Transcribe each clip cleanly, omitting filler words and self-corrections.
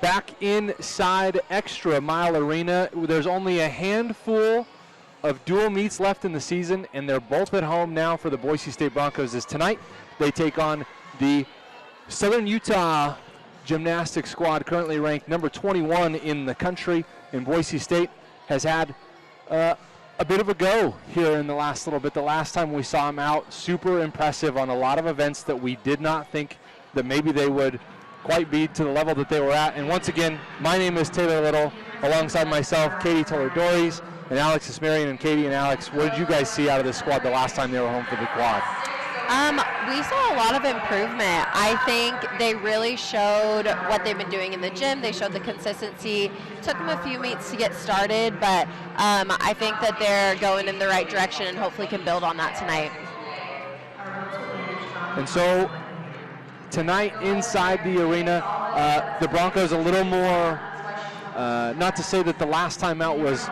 back inside Extra Mile Arena. There's only a handful of dual meets left in the season, and they're both at home now for the Boise State Broncos. As tonight they take on the Southern Utah gymnastics squad, currently ranked number 21 in the country. And Boise State has had a bit of a go here in the last little bit. The last time we saw them out, super impressive on a lot of events that we did not think that maybe they would quite be to the level that they were at. And once again, my name is Taylor Little, alongside myself, Katie Toller-Dories, and Alex Ismarian. And Katie and Alex, what did you guys see out of this squad the last time they were home for the quad? We saw a lot of improvement. I think they really showed what they've been doing in the gym. They showed the consistency. Took them a few meets to get started, but I think that they're going in the right direction and hopefully can build on that tonight. And so tonight inside the arena, the Broncos a little more, not to say that the last time out was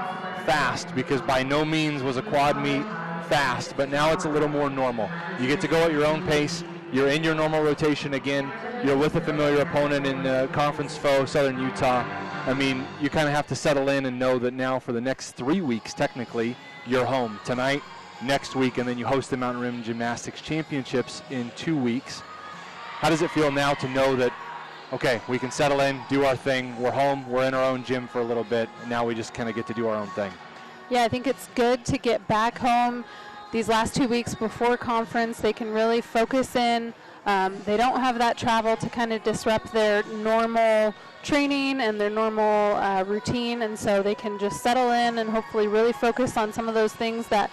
fast, because by no means was a quad meet fast, but now it's a little more normal. You get to go at your own pace. You're in your normal rotation again. You're with a familiar opponent in conference foe, Southern Utah. I mean, you kind of have to settle in and know that now for the next 3 weeks, technically, you're home. Tonight, next week, and then you host the Mountain Rim Gymnastics Championships in 2 weeks. How does it feel now to know that, okay, we can settle in, do our thing, we're home, we're in our own gym for a little bit, and now we just kind of get to do our own thing? Yeah, I think it's good to get back home. These last 2 weeks before conference, they can really focus in. They don't have that travel to kind of disrupt their normal training and their normal routine, and so they can just settle in and hopefully really focus on some of those things that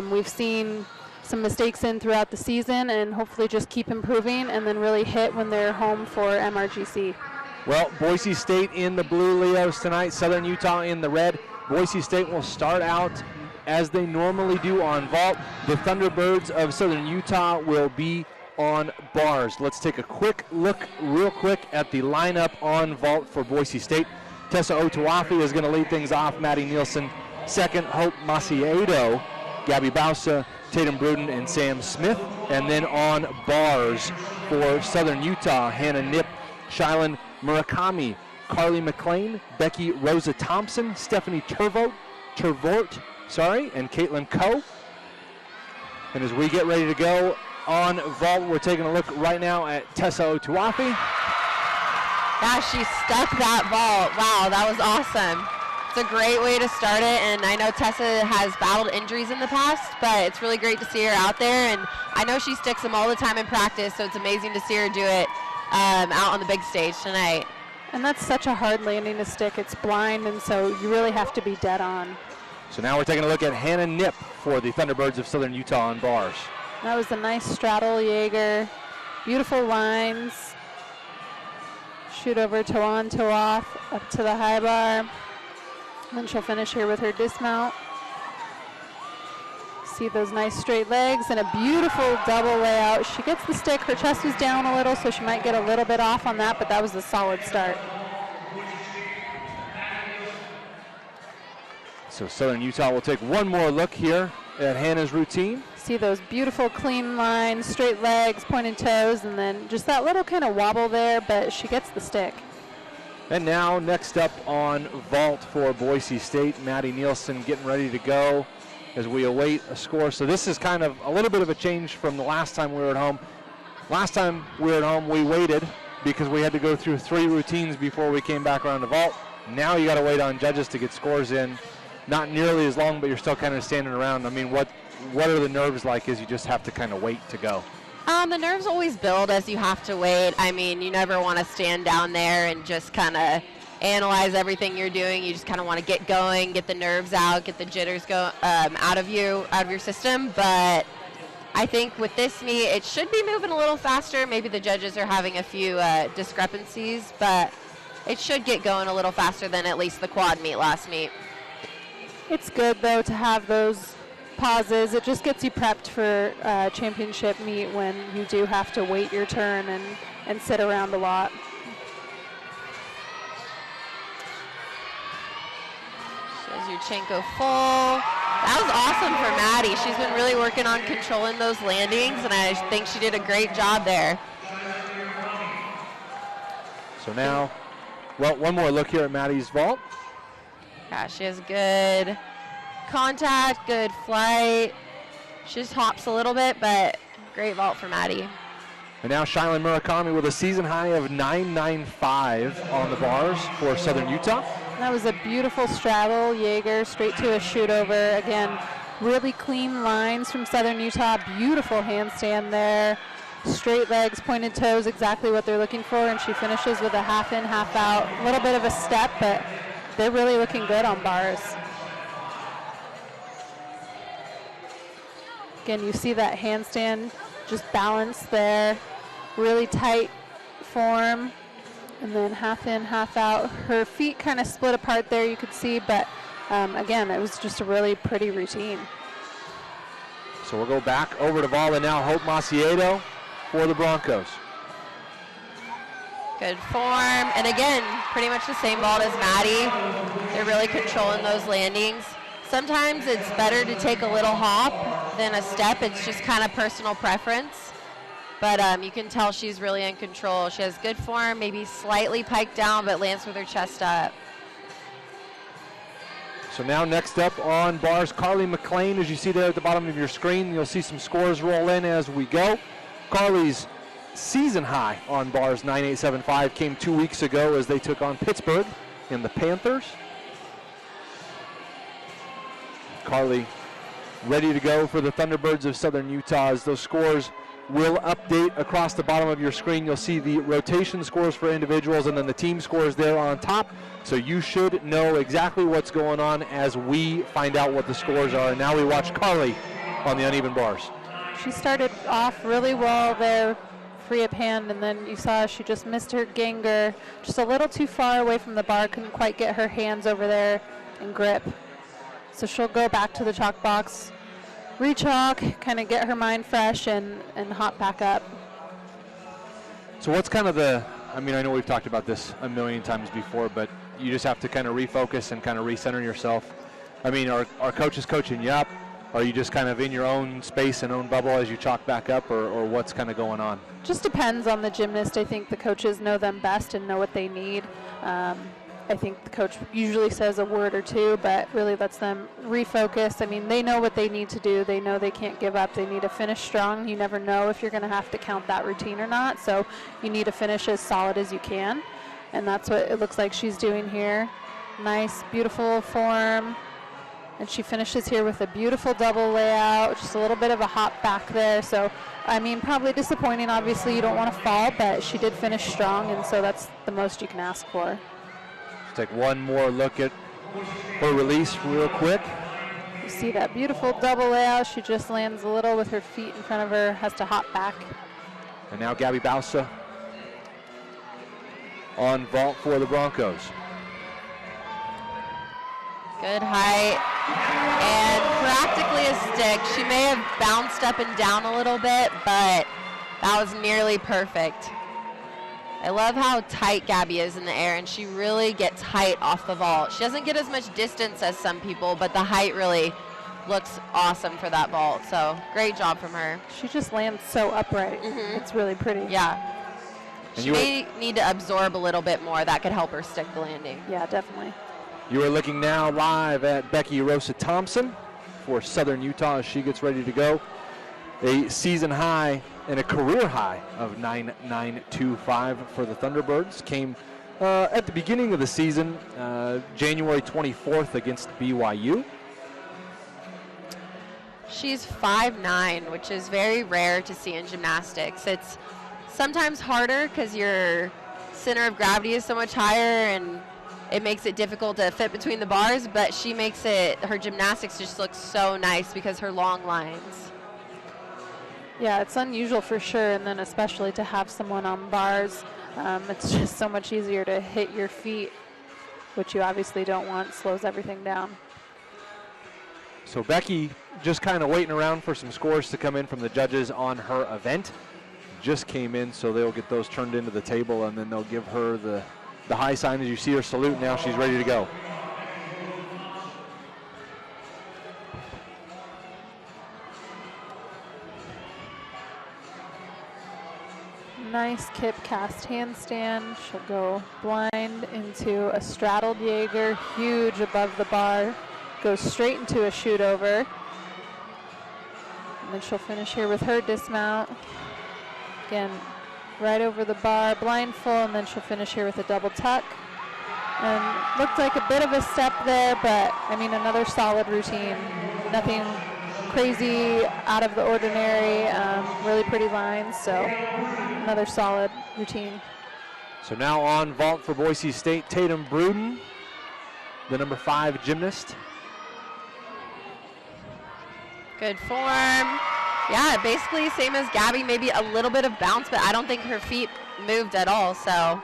we've seen some mistakes in throughout the season, and hopefully just keep improving and then really hit when they're home for MRGC. Well, Boise State in the blue Leos tonight, Southern Utah in the red. Boise State will start out as they normally do on vault. The Thunderbirds of Southern Utah will be on bars. Let's take a quick look real quick at the lineup on vault for Boise State. Tessa Otuafi is going to lead things off. Maddie Nielsen second. Hope Maciedo, Gabby Bausa, Tatum Bruden, and Sam Smith. And then on bars for Southern Utah, Hannah Nip, Shylan Murakami, Carly McLean, Becky Rosa Thompson, Stephanie Tervort, and Caitlin Coe. And as we get ready to go on vault, we're taking a look right now at Tessa Otuafi. Yeah, she stuck that vault. Wow, that was awesome. It's a great way to start it, and I know Tessa has battled injuries in the past, but it's really great to see her out there, and I know she sticks them all the time in practice, so it's amazing to see her do it out on the big stage tonight. And that's such a hard landing to stick. It's blind, and so you really have to be dead on. So now we're taking a look at Hannah Nip for the Thunderbirds of Southern Utah on bars. That was a nice straddle Jaeger. Beautiful lines. Shoot over to on to off, up to the high bar. And then she'll finish here with her dismount. See those nice straight legs and a beautiful double layout. She gets the stick. Her chest was down a little, so she might get a little bit off on that, but that was a solid start. So Southern Utah will take one more look here at Hannah's routine. See those beautiful clean lines, straight legs, pointed toes, and then just that little kind of wobble there, but she gets the stick. And now next up on vault for Boise State, Maddie Nielsen getting ready to go as we await a score. So this is kind of a little bit of a change from the last time we were at home. Last time we were at home, we waited because we had to go through 3 routines before we came back around to vault. Now you got to wait on judges to get scores in. Not nearly as long, but you're still kind of standing around. I mean, what are the nerves like as you just have to kind of wait to go? The nerves always build as you have to wait. I mean, you never want to stand down there and just kind of analyze everything you're doing. You just kind of want to get going, get the nerves out, get the jitters out of your system. But I think with this meet, it should be moving a little faster. Maybe the judges are having a few discrepancies, but it should get going a little faster than at least the quad meet last meet. It's good, though, to have those pauses. It just gets you prepped for championship meet when you do have to wait your turn and sit around a lot. Yurchenko full. That was awesome for Maddie. She's been really working on controlling those landings, and I think she did a great job there. So now Well, one more look here at Maddie's vault. Yeah, she has good contact, good flight. She just hops a little bit, but great vault for Maddie. And now Shylin Murakami with a season high of 9.95 on the bars for Southern Utah. That was a beautiful straddle, Jaeger, straight to a shoot over. Again, really clean lines from Southern Utah. Beautiful handstand there. Straight legs, pointed toes, exactly what they're looking for. And she finishes with a half in, half out. A little bit of a step, but they're really looking good on bars. Again, you see that handstand just balance there. Really tight form. And then half in, half out. Her feet kind of split apart there, you could see, but again, it was just a really pretty routine. So we'll go back over to Vala now. Hope Maciedo for the Broncos. Good form, and again, pretty much the same vault as Maddie. They're really controlling those landings. Sometimes it's better to take a little hop than a step. It's just kind of personal preference. But you can tell she's really in control. She has good form, maybe slightly piked down, but lands with her chest up. So now next up on bars, Carly McLean, as you see there at the bottom of your screen. You'll see some scores roll in as we go. Carly's season high on bars, 9.875, came 2 weeks ago as they took on Pittsburgh in the Panthers. Carly ready to go for the Thunderbirds of Southern Utah as those scores will update across the bottom of your screen. You'll see the rotation scores for individuals and then the team scores there on top. So you should know exactly what's going on as we find out what the scores are. And now we watch Carly on the uneven bars. She started off really well there, free up hand, and then you saw she just missed her ganger, just a little too far away from the bar, couldn't quite get her hands over there and grip. So she'll go back to the chalk box, re-chalk, kind of get her mind fresh and hop back up. So what's kind of the, I mean, I know we've talked about this a million times before, but you just have to kind of refocus and kind of recenter yourself. I mean, are coaches coaching you up? Are you just kind of in your own space and own bubble as you chalk back up, or what's kind of going on? Just depends on the gymnast. I think the coaches know them best and know what they need. I think the coach usually says a word or two, but really lets them refocus. I mean, they know what they need to do. They know they can't give up. They need to finish strong. You never know if you're going to have to count that routine or not, so you need to finish as solid as you can, and that's what it looks like she's doing here. Nice, beautiful form, and she finishes here with a beautiful double layout, just a little bit of a hop back there. So, I mean, probably disappointing. Obviously, you don't want to fall, but she did finish strong, and so that's the most you can ask for. Take one more look at her release real quick. You see that beautiful double layout. She just lands a little with her feet in front of her, has to hop back. And now Gabby Bausa on vault for the Broncos. Good height and practically a stick. She may have bounced up and down a little bit, but that was nearly perfect. I love how tight Gabby is in the air, and she really gets height off the vault. She doesn't get as much distance as some people, but the height really looks awesome for that vault. So great job from her. She just lands so upright. It's really pretty. Yeah. She may need to absorb a little bit more. That could help her stick the landing. Yeah, definitely. You are looking now live at Becky Rosa Thompson for Southern Utah as she gets ready to go. A season high and a career high of 9.925 for the Thunderbirds. Came at the beginning of the season, January 24th against BYU. She's 5'9", which is very rare to see in gymnastics. It's sometimes harder because your center of gravity is so much higher and it makes it difficult to fit between the bars, but she makes it, her gymnastics just looks so nice because her long lines. Yeah, it's unusual for sure, and then especially to have someone on bars. It's just so much easier to hit your feet, which you obviously don't want, slows everything down. So Becky just kind of waiting around for some scores to come in from the judges on her event. Just came in, so they'll get those turned into the table, and then they'll give her the high sign as you see her salute. Now she's ready to go. Nice kip cast handstand. She'll go blind into a straddled Jaeger, huge above the bar. Goes straight into a shoot over. And then she'll finish here with her dismount. Again, right over the bar, blindfold, and then she'll finish here with a double tuck. And looked like a bit of a step there, but I mean, another solid routine. Nothing crazy, out of the ordinary, really pretty lines, so another solid routine. So now on vault for Boise State, Tatum Bruden, the number 5 gymnast. Good form. Yeah, basically same as Gabby, maybe a little bit of bounce, but I don't think her feet moved at all, so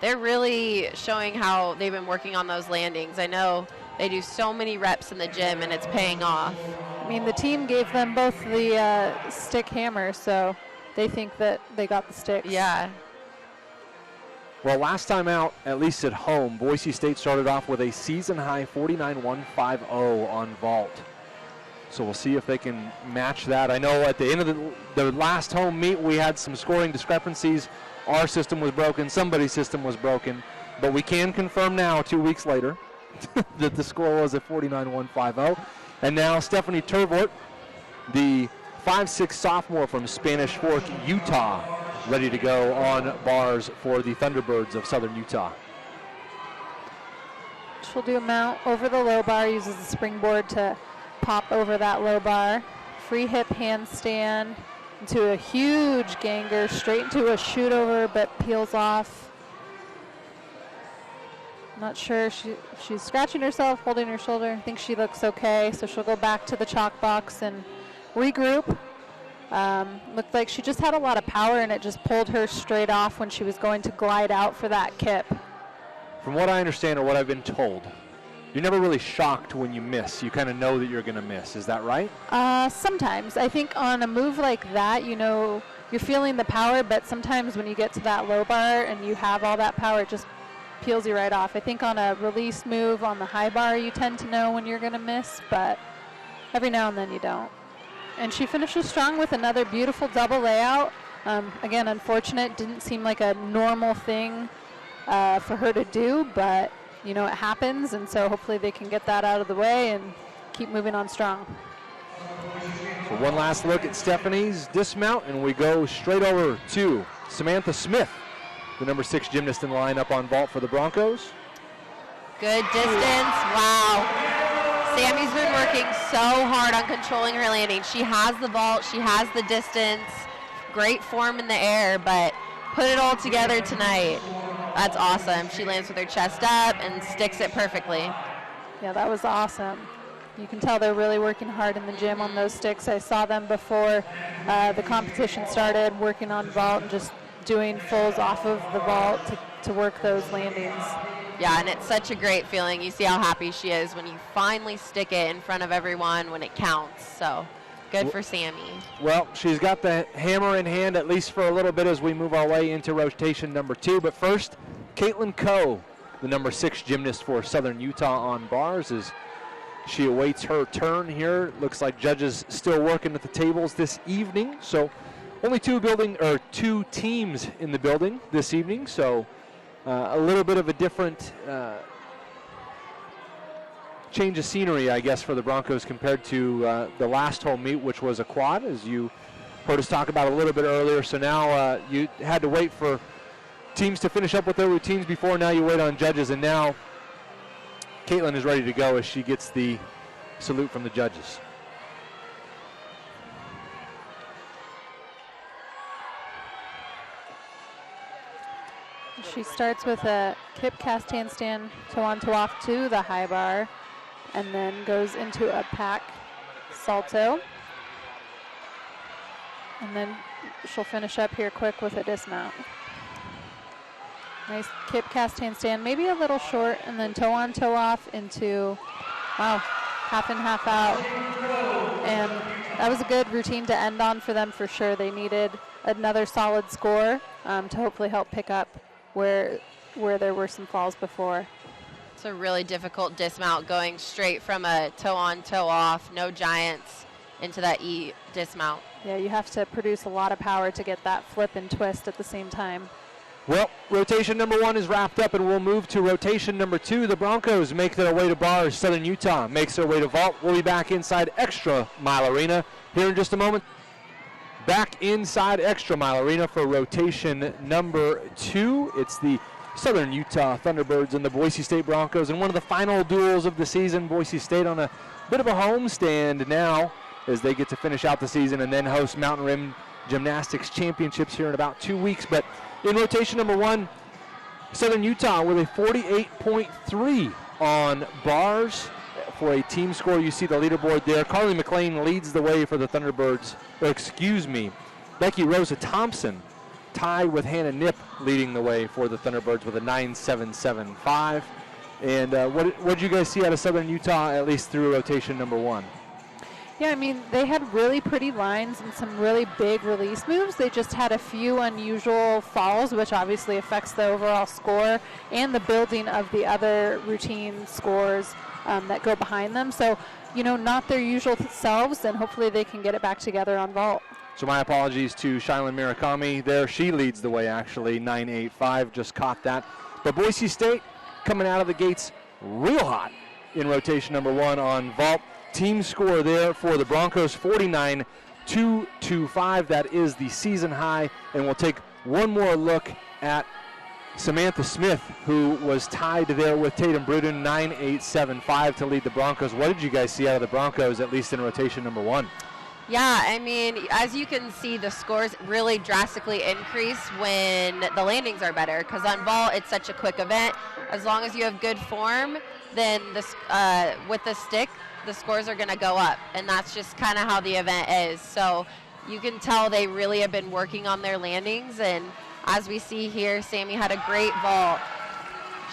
they're really showing how they've been working on those landings. I know they do so many reps in the gym, and it's paying off. I mean, the team gave them both the stick hammer, so they think that they got the sticks. Yeah. Well, last time out, at least at home, Boise State started off with a season-high 49-150 on vault. So we'll see if they can match that. I know at the end of the last home meet, we had some scoring discrepancies. Our system was broken, somebody's system was broken, but we can confirm now, 2 weeks later, that the score was a 49-150. And now Stephanie Turvort, the 5'6" sophomore from Spanish Fork, Utah, ready to go on bars for the Thunderbirds of Southern Utah. She'll do a mount over the low bar, uses the springboard to pop over that low bar. Free hip handstand into a huge ganger, straight into a shoot over, but peels off. Not sure, she's scratching herself, holding her shoulder. I think she looks okay, so she'll go back to the chalk box and regroup. Looked like she just had a lot of power, and it just pulled her straight off when she was going to glide out for that kip. From what I understand, or what I've been told, you're never really shocked when you miss. You kind of know that you're going to miss. Is that right? Sometimes. I think on a move like that, you know, you're feeling the power, but sometimes when you get to that low bar and you have all that power, it just peels you right off. I think on a release move on the high bar, you tend to know when you're going to miss, but every now and then you don't. And she finishes strong with another beautiful double layout. Again, unfortunate, didn't seem like a normal thing for her to do, but you know, it happens, and so hopefully they can get that out of the way and keep moving on strong. So one last look at Stephanie's dismount, and we go straight over to Samantha Smith, the number 6 gymnast in the lineup on vault for the Broncos. Good distance. Wow. Sammy's been working so hard on controlling her landing. She has the vault. She has the distance. Great form in the air, but put it all together tonight. That's awesome. She lands with her chest up and sticks it perfectly. Yeah, that was awesome. You can tell they're really working hard in the gym on those sticks. I saw them before the competition started, working on vault and just doing fulls off of the vault to work those landings. Yeah, and it's such a great feeling. You see how happy she is when you finally stick it in front of everyone when it counts. So good for Sammy. Well, she's got the hammer in hand, at least for a little bit, as we move our way into rotation number 2. But first, Caitlin Coe, the number 6 gymnast for Southern Utah on bars, as she awaits her turn here. Looks like judges still working at the tables this evening. So only two teams in the building this evening. So a little bit of a different change of scenery, I guess, for the Broncos compared to the last home meet, which was a quad, as you heard us talk about a little bit earlier. So now you had to wait for teams to finish up with their routines before. Now you wait on judges, and now Caitlin is ready to go as she gets the salute from the judges. She starts with a kip cast handstand, toe on toe off to the high bar, and then goes into a pack salto. And then she'll finish up here quick with a dismount. Nice kip cast handstand, maybe a little short, and then toe on toe off into, wow, half in, half out. And that was a good routine to end on for them for sure. They needed another solid score to hopefully help pick up where there were some falls before. It's a really difficult dismount going straight from a toe on toe off, no giants, into that E dismount. Yeah, you have to produce a lot of power to get that flip and twist at the same time. Well, rotation number 1 is wrapped up, and we'll move to rotation number 2. The Broncos make their way to bars. Southern Utah makes their way to vault. We'll be back inside Extra Mile Arena here in just a moment. Back inside Extra Mile Arena for rotation number 2. It's the Southern Utah Thunderbirds and the Boise State Broncos, and one of the final duels of the season. Boise State on a bit of a homestand now as they get to finish out the season and then host Mountain Rim Gymnastics Championships here in about 2 weeks. But in rotation number 1, Southern Utah with a 48.3 on bars for a team score. You see the leaderboard there. Carly McLean leads the way for the Thunderbirds. Becky Rosa Thompson tied with Hannah Nip leading the way for the Thunderbirds with a 9.775. And what did you guys see out of Southern Utah, at least through rotation number 1? Yeah, I mean, they had really pretty lines and some really big release moves. They just had a few unusual falls, which obviously affects the overall score and the building of the other routine scores that go behind them. So, you know, not their usual selves, and hopefully they can get it back together on vault. So my apologies to Shylin Murakami there. She leads the way, actually, 9.85, just caught that. But Boise State coming out of the gates real hot in rotation number 1 on vault. Team score there for the Broncos, 49.225. That is the season high. And we'll take one more look at Samantha Smith, who was tied there with Tatum Bruden, 9.875 to lead the Broncos. What did you guys see out of the Broncos, at least in rotation number 1? Yeah, I mean, as you can see, the scores really drastically increase when the landings are better, because on vault, it's such a quick event. As long as you have good form, then this, with the stick, the scores are going to go up, and that's just kind of how the event is. So you can tell they really have been working on their landings, and as we see here, Sammy had a great vault.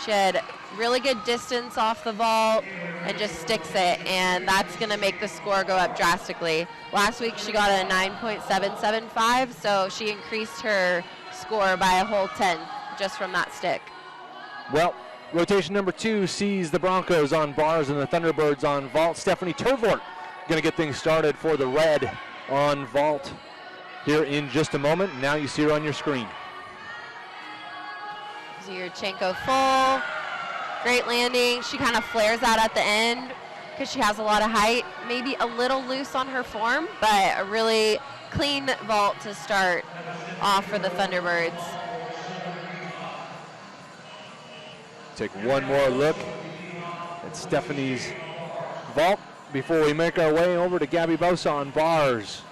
She had really good distance off the vault and just sticks it, and that's going to make the score go up drastically. Last week she got a 9.775, so she increased her score by a whole 10 just from that stick. Well, rotation number 2 sees the Broncos on bars and the Thunderbirds on vault. Stephanie Turvort going to get things started for the Red on vault here in just a moment. Now you see her on your screen. Zyrchenko full. Great landing. She kind of flares out at the end because she has a lot of height. Maybe a little loose on her form, but a really clean vault to start off for the Thunderbirds. Take one more look at Stephanie's vault before we make our way over to Gabby Bosa on bars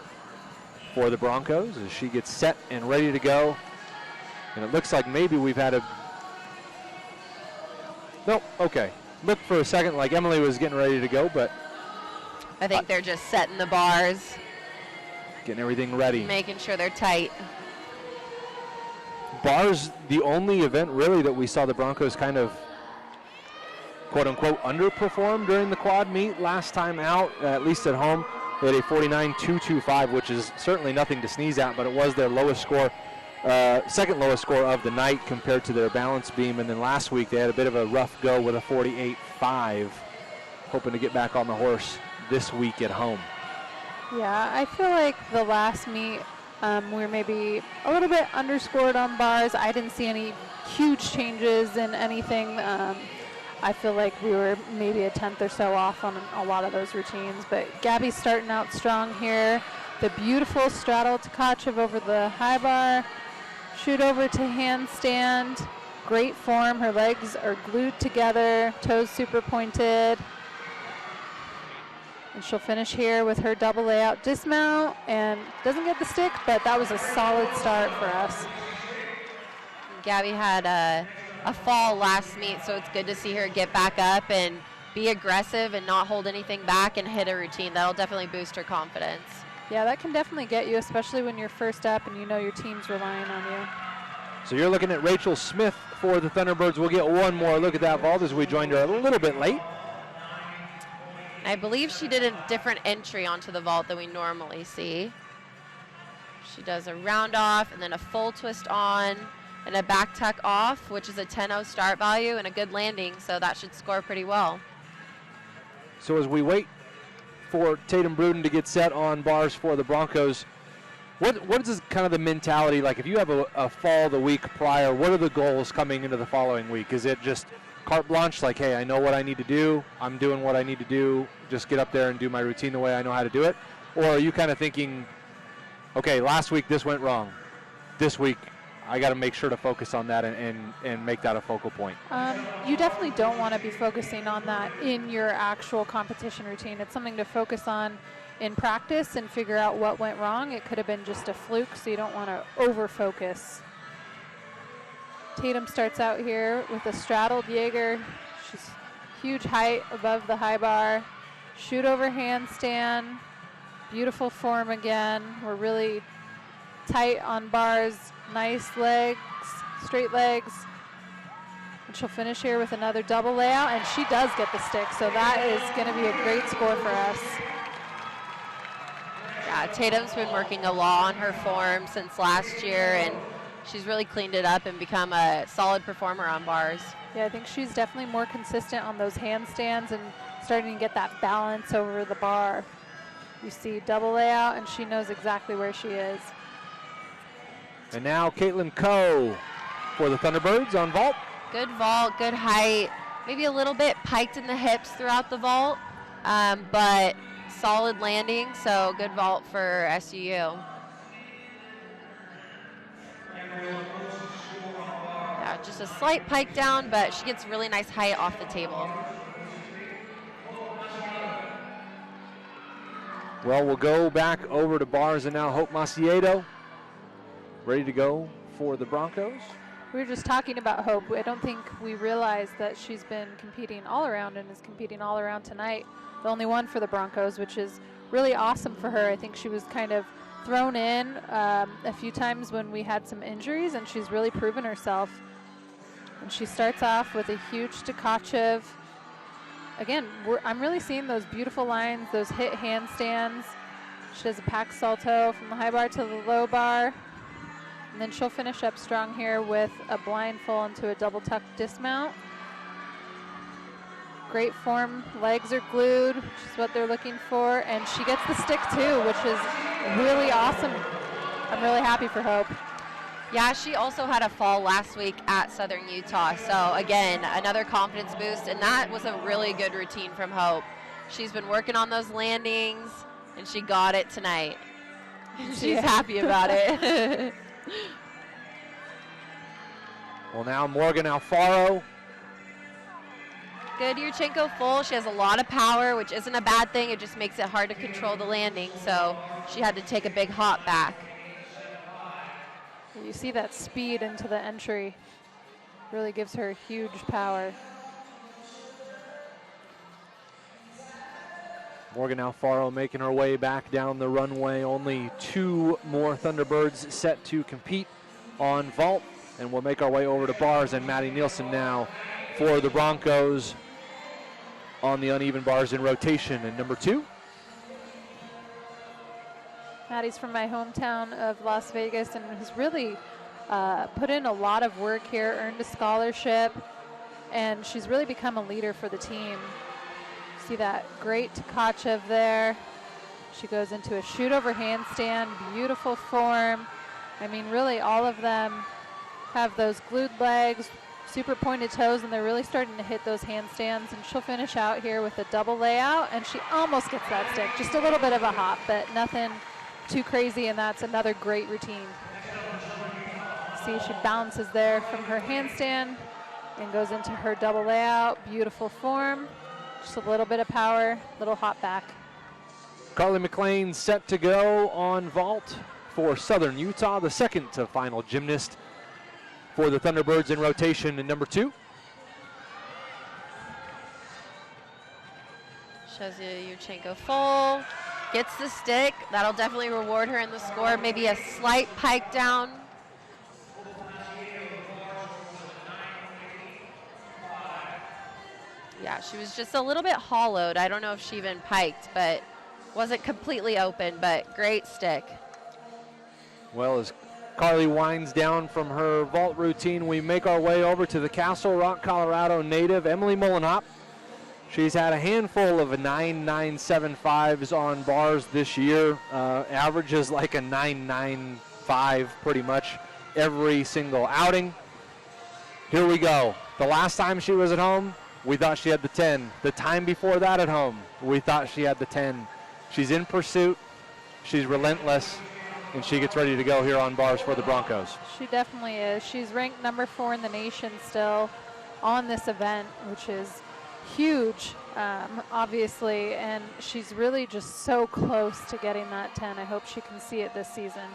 for the Broncos as she gets set and ready to go. And it looks like maybe we've had a... Nope, okay. Looked for a second like Emily was getting ready to go, but... I think they're just setting the bars. Getting everything ready. Making sure they're tight. Bars, the only event really that we saw the Broncos kind of quote-unquote underperform during the quad meet last time out, at least at home. They had a 49.225, which is certainly nothing to sneeze at, but it was their lowest score, second lowest score of the night compared to their balance beam. And then last week they had a bit of a rough go with a 48.5, hoping to get back on the horse this week at home. Yeah, I feel like the last meet we were maybe a little bit underscored on bars. I didn't see any huge changes in anything. I feel like we were maybe a tenth or so off on a lot of those routines. But Gabby's starting out strong here. The beautiful straddle to Tkachev over the high bar. Shoot over to handstand. Great form. Her legs are glued together. Toes super pointed. And she'll finish here with her double layout dismount and doesn't get the stick, but that was a solid start for us. Gabby had a fall last meet, so it's good to see her get back up and be aggressive and not hold anything back and hit a routine. That'll definitely boost her confidence. Yeah, that can definitely get you, especially when you're first up and you know your team's relying on you. So you're looking at Rachel Smith for the Thunderbirds. We'll get one more look at that vault as we joined her a little bit late. I believe she did a different entry onto the vault than we normally see. She does a round off and then a full twist on and a back tuck off, which is a 10.0 start value and a good landing, so that should score pretty well. So as we wait for Tatum Bruden to get set on bars for the Broncos, What is kind of the mentality like? If you have a fall the week prior, what are the goals coming into the following week? Is it just carte blanche, like, hey, I know what I need to do, I'm doing what I need to do, just get up there and do my routine the way I know how to do it? Or are you kind of thinking, okay, last week this went wrong, this week I got to make sure to focus on that and make that a focal point? You definitely don't want to be focusing on that in your actual competition routine. It's something to focus on in practice and figure out what went wrong. It could have been just a fluke, so you don't want to over-focus. Tatum starts out here with a straddled Jaeger. She's huge height above the high bar. Shoot over handstand. Beautiful form again. We're really tight on bars. Nice legs, straight legs. And she'll finish here with another double layout, and she does get the stick, so that is going to be a great score for us. Yeah, Tatum's been working a lot on her form since last year, and she's really cleaned it up and become a solid performer on bars. Yeah, I think she's definitely more consistent on those handstands and starting to get that balance over the bar. You see double layout, and she knows exactly where she is. And now Caitlin Coe for the Thunderbirds on vault. Good vault, good height. Maybe a little bit piked in the hips throughout the vault, but solid landing, so good vault for SUU. Yeah, just a slight pike down, but she gets really nice height off the table. Well, we'll go back over to bars, and now Hope Maciedo ready to go for the Broncos. We were just talking about Hope. I don't think we realized that she's been competing all around and is competing all around tonight. The only one for the Broncos, which is really awesome for her. I think she was kind of thrown in a few times when we had some injuries, and she's really proven herself. And she starts off with a huge Tkachev. Again, I'm really seeing those beautiful lines, those hit handstands. She does a pack salto from the high bar to the low bar. And then she'll finish up strong here with a blind full into a double tuck dismount. Great form, legs are glued, which is what they're looking for. And she gets the stick too, which is really awesome. I'm really happy for Hope. Yeah, she also had a fall last week at Southern Utah. So again, another confidence boost, and that was a really good routine from Hope. She's been working on those landings, and she got it tonight. She's happy about it. Well, now Morgan Alfaro. Good Yurchenko full. She has a lot of power, which isn't a bad thing. It just makes it hard to control the landing, so she had to take a big hop back. You see that speed into the entry. Really gives her huge power. Morgan Alfaro making her way back down the runway. Only two more Thunderbirds set to compete on vault. And we'll make our way over to bars, and Maddie Nielsen now for the Broncos on the uneven bars in rotation. And number 2. Maddie's from my hometown of Las Vegas and has really put in a lot of work here, earned a scholarship, and she's really become a leader for the team. See that great Tkachev there. She goes into a shoot over handstand, beautiful form. I mean, really all of them have those glued legs, super pointed toes, and they're really starting to hit those handstands. And she'll finish out here with a double layout, and she almost gets that stick. Just a little bit of a hop, but nothing too crazy, and that's another great routine. See, she bounces there from her handstand and goes into her double layout. Beautiful form. Just a little bit of power, little hop back. Carly McLean set to go on vault for Southern Utah, the second to final gymnast for the Thunderbirds in rotation. And number 2. Shows you Yurchenko full, gets the stick. That'll definitely reward her in the score. Maybe a slight pike down. Yeah, she was just a little bit hollowed. I don't know if she even piked, but wasn't completely open, but great stick. Well, as Carly winds down from her vault routine, we make our way over to the Castle Rock, Colorado native, Emily Mullenhop. She's had a handful of 9.975s on bars this year. Averages like a 9.95 pretty much every single outing. Here we go. The last time she was at home, we thought she had the 10. The time before that at home, we thought she had the 10. She's in pursuit. She's relentless, and she gets ready to go here on bars for the Broncos. She definitely is. She's ranked number 4 in the nation still on this event, which is huge, obviously, and she's really just so close to getting that 10. I hope she can see it this season.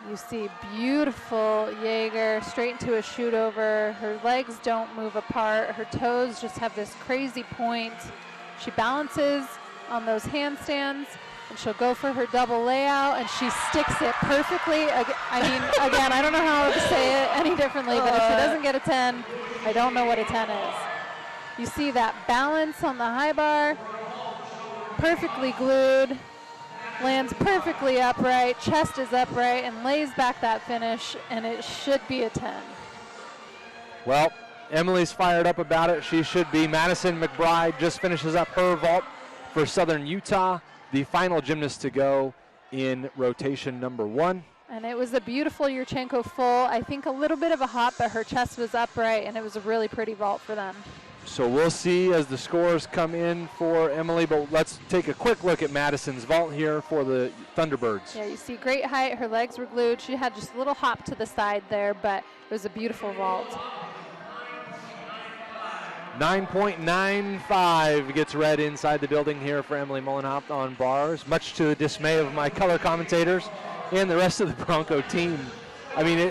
You see beautiful Jaeger straight into a shoot over. Her legs don't move apart. Her toes just have this crazy point. She balances on those handstands, and she'll go for her double layout, and she sticks it perfectly. I mean, again, I don't know how to say it any differently, but if she doesn't get a 10, I don't know what a 10 is. You see that balance on the high bar, perfectly glued, lands perfectly upright, chest is upright, and lays back that finish, and it should be a 10. Well, Emily's fired up about it. She should be. Madison McBride just finishes up her vault for Southern Utah, the final gymnast to go in rotation number 1. And it was a beautiful Yurchenko full. I think a little bit of a hop, but her chest was upright, and it was a really pretty vault for them. So we'll see as the scores come in for Emily, but let's take a quick look at Madison's vault here for the Thunderbirds. Yeah, you see great height. Her legs were glued. She had just a little hop to the side there, but it was a beautiful vault. 9.95 gets read inside the building here for Emily Mullenhoff on bars, much to the dismay of my color commentators and the rest of the Bronco team. I mean,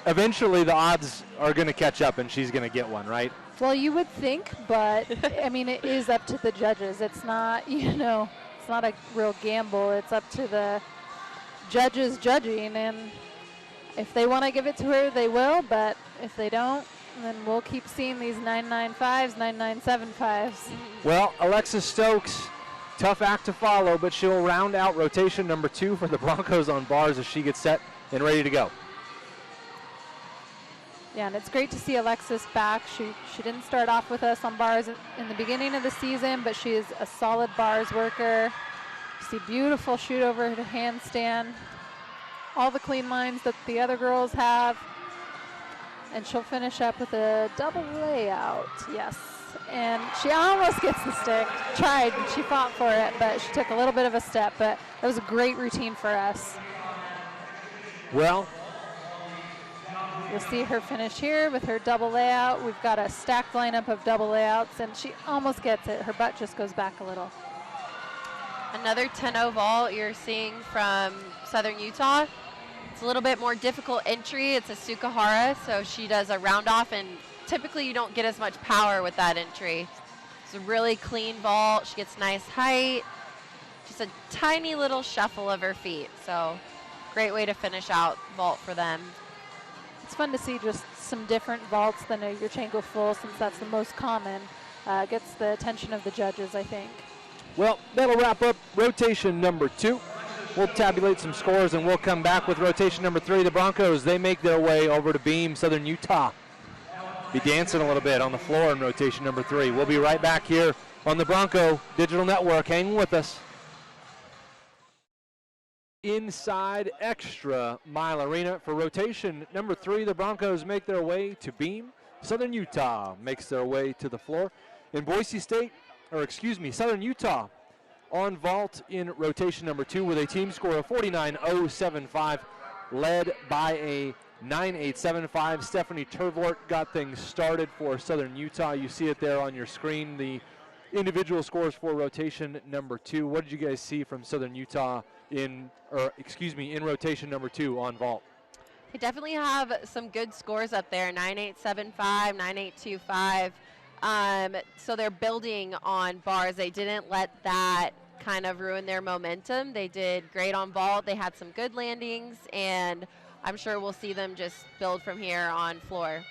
eventually the odds are going to catch up and she's going to get one, right? Well, you would think, but I mean, it is up to the judges. It's not, it's not a real gamble. It's up to the judges judging, and if they want to give it to her, they will, but if they don't, then we'll keep seeing these 9.95s, 9.975s. Well, Alexis Stokes, tough act to follow, but she'll round out rotation number 2 for the Broncos on bars as she gets set and ready to go. Yeah, and it's great to see Alexis back. She didn't start off with us on bars in the beginning of the season, but she is a solid bars worker. You see beautiful shoot over to handstand. All the clean lines that the other girls have. And she'll finish up with a double layout, yes. And she almost gets the stick. Tried, she fought for it, but she took a little bit of a step, but it was a great routine for us. Well, you'll see her finish here with her double layout. We've got a stacked lineup of double layouts, and she almost gets it. Her butt just goes back a little. Another 10-0 vault you're seeing from Southern Utah. It's a little bit more difficult entry. It's a Sukahara, so she does a round off, and typically you don't get as much power with that entry. It's a really clean vault. She gets nice height. Just a tiny little shuffle of her feet. So great way to finish out vault for them. It's fun to see just some different vaults than a Yurchenko full, since that's the most common. Gets the attention of the judges, I think. Well, that'll wrap up rotation number 2. We'll tabulate some scores, and we'll come back with rotation number 3. The Broncos, they make their way over to Beam, Southern Utah. Be dancing a little bit on the floor in rotation number 3. We'll be right back here on the Bronco Digital Network. Hang with us. Inside Extra Mile Arena for rotation number 3. The Broncos make their way to Beam. Southern Utah makes their way to the floor. In Southern Utah on vault in rotation number 2 with a team score of 49.075, led by a 9.875. Stephanie Tervort got things started for Southern Utah. You see it there on your screen, the individual scores for rotation number 2. What did you guys see from Southern Utah in rotation number 2 on vault? They definitely have some good scores up there, 9.875, 9.825. So they're building on bars. They didn't let that kind of ruin their momentum. They did great on vault. They had some good landings, and I'm sure we'll see them just build from here on floor.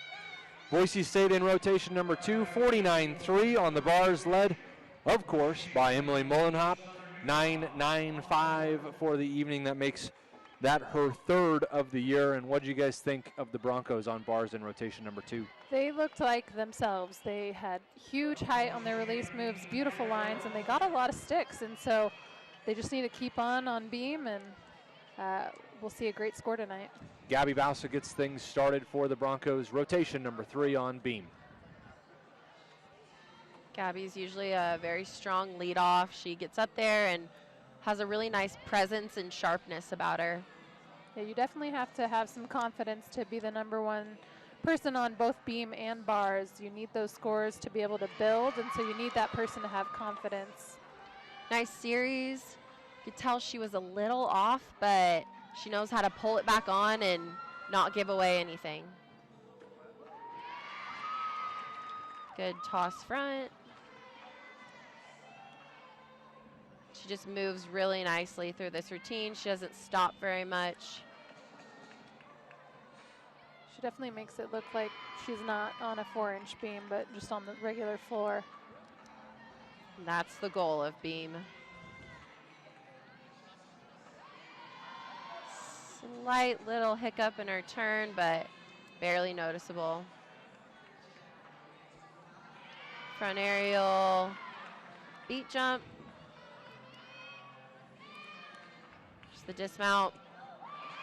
Boise State in rotation number 2, 49.3 on the bars, led, of course, by Emily Mullenhoff. 9.95 for the evening. That makes that her third of the year. And what do you guys think of the Broncos on bars in rotation number 2? They looked like themselves. They had huge height on their release moves, beautiful lines, and they got a lot of sticks. And so they just need to keep on beam, and we'll see a great score tonight. Gabby Bausa gets things started for the Broncos. Rotation number 3 on beam. Gabby's usually a very strong leadoff. She gets up there and has a really nice presence and sharpness about her. Yeah, you definitely have to have some confidence to be the number 1 person on both beam and bars. You need those scores to be able to build, and so you need that person to have confidence. Nice series. You could tell she was a little off, but she knows how to pull it back on and not give away anything. Good toss front. She just moves really nicely through this routine. She doesn't stop very much. She definitely makes it look like she's not on a 4-inch beam, but just on the regular floor. And that's the goal of beam. Slight little hiccup in her turn, but barely noticeable. Front aerial, beat jump. Just the dismount,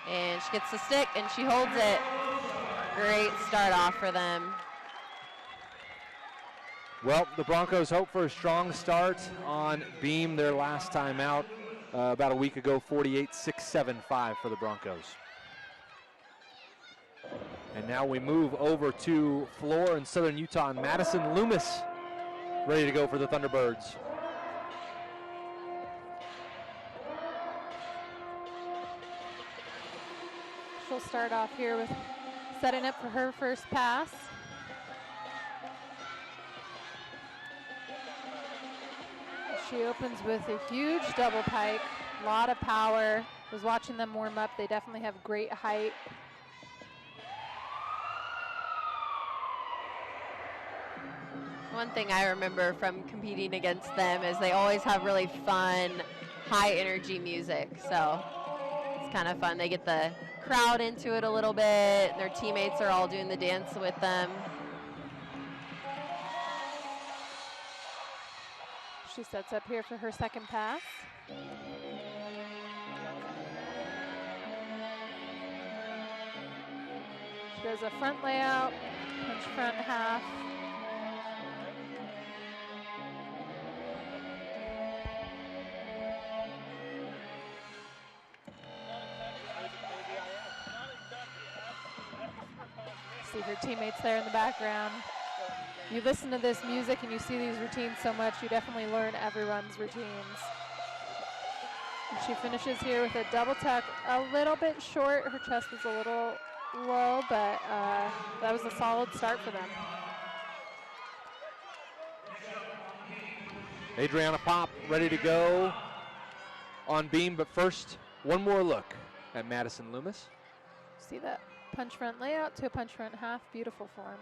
and she gets the stick and she holds it. Great start off for them. Well, the Broncos hope for a strong start on beam their last time out about a week ago, 48-6-7-5 for the Broncos. And now we move over to floor in Southern Utah, and Madison Loomis ready to go for the Thunderbirds. She'll start off here with setting up for her first pass. She opens with a huge double pike, a lot of power. Was watching them warm up. They definitely have great height. One thing I remember from competing against them is they always have really fun, high energy music. So it's kind of fun. They get the crowd into it a little bit, and their teammates are all doing the dance with them. She sets up here for her second pass. She does a front layout, punch front half. See her teammates there in the background. You listen to this music and you see these routines so much, you definitely learn everyone's routines. And she finishes here with a double tuck, a little bit short. Her chest was a little low, but that was a solid start for them. Adriana Pop ready to go on beam, but first, one more look at Madison Loomis. See that punch front layout to a punch front half, beautiful form.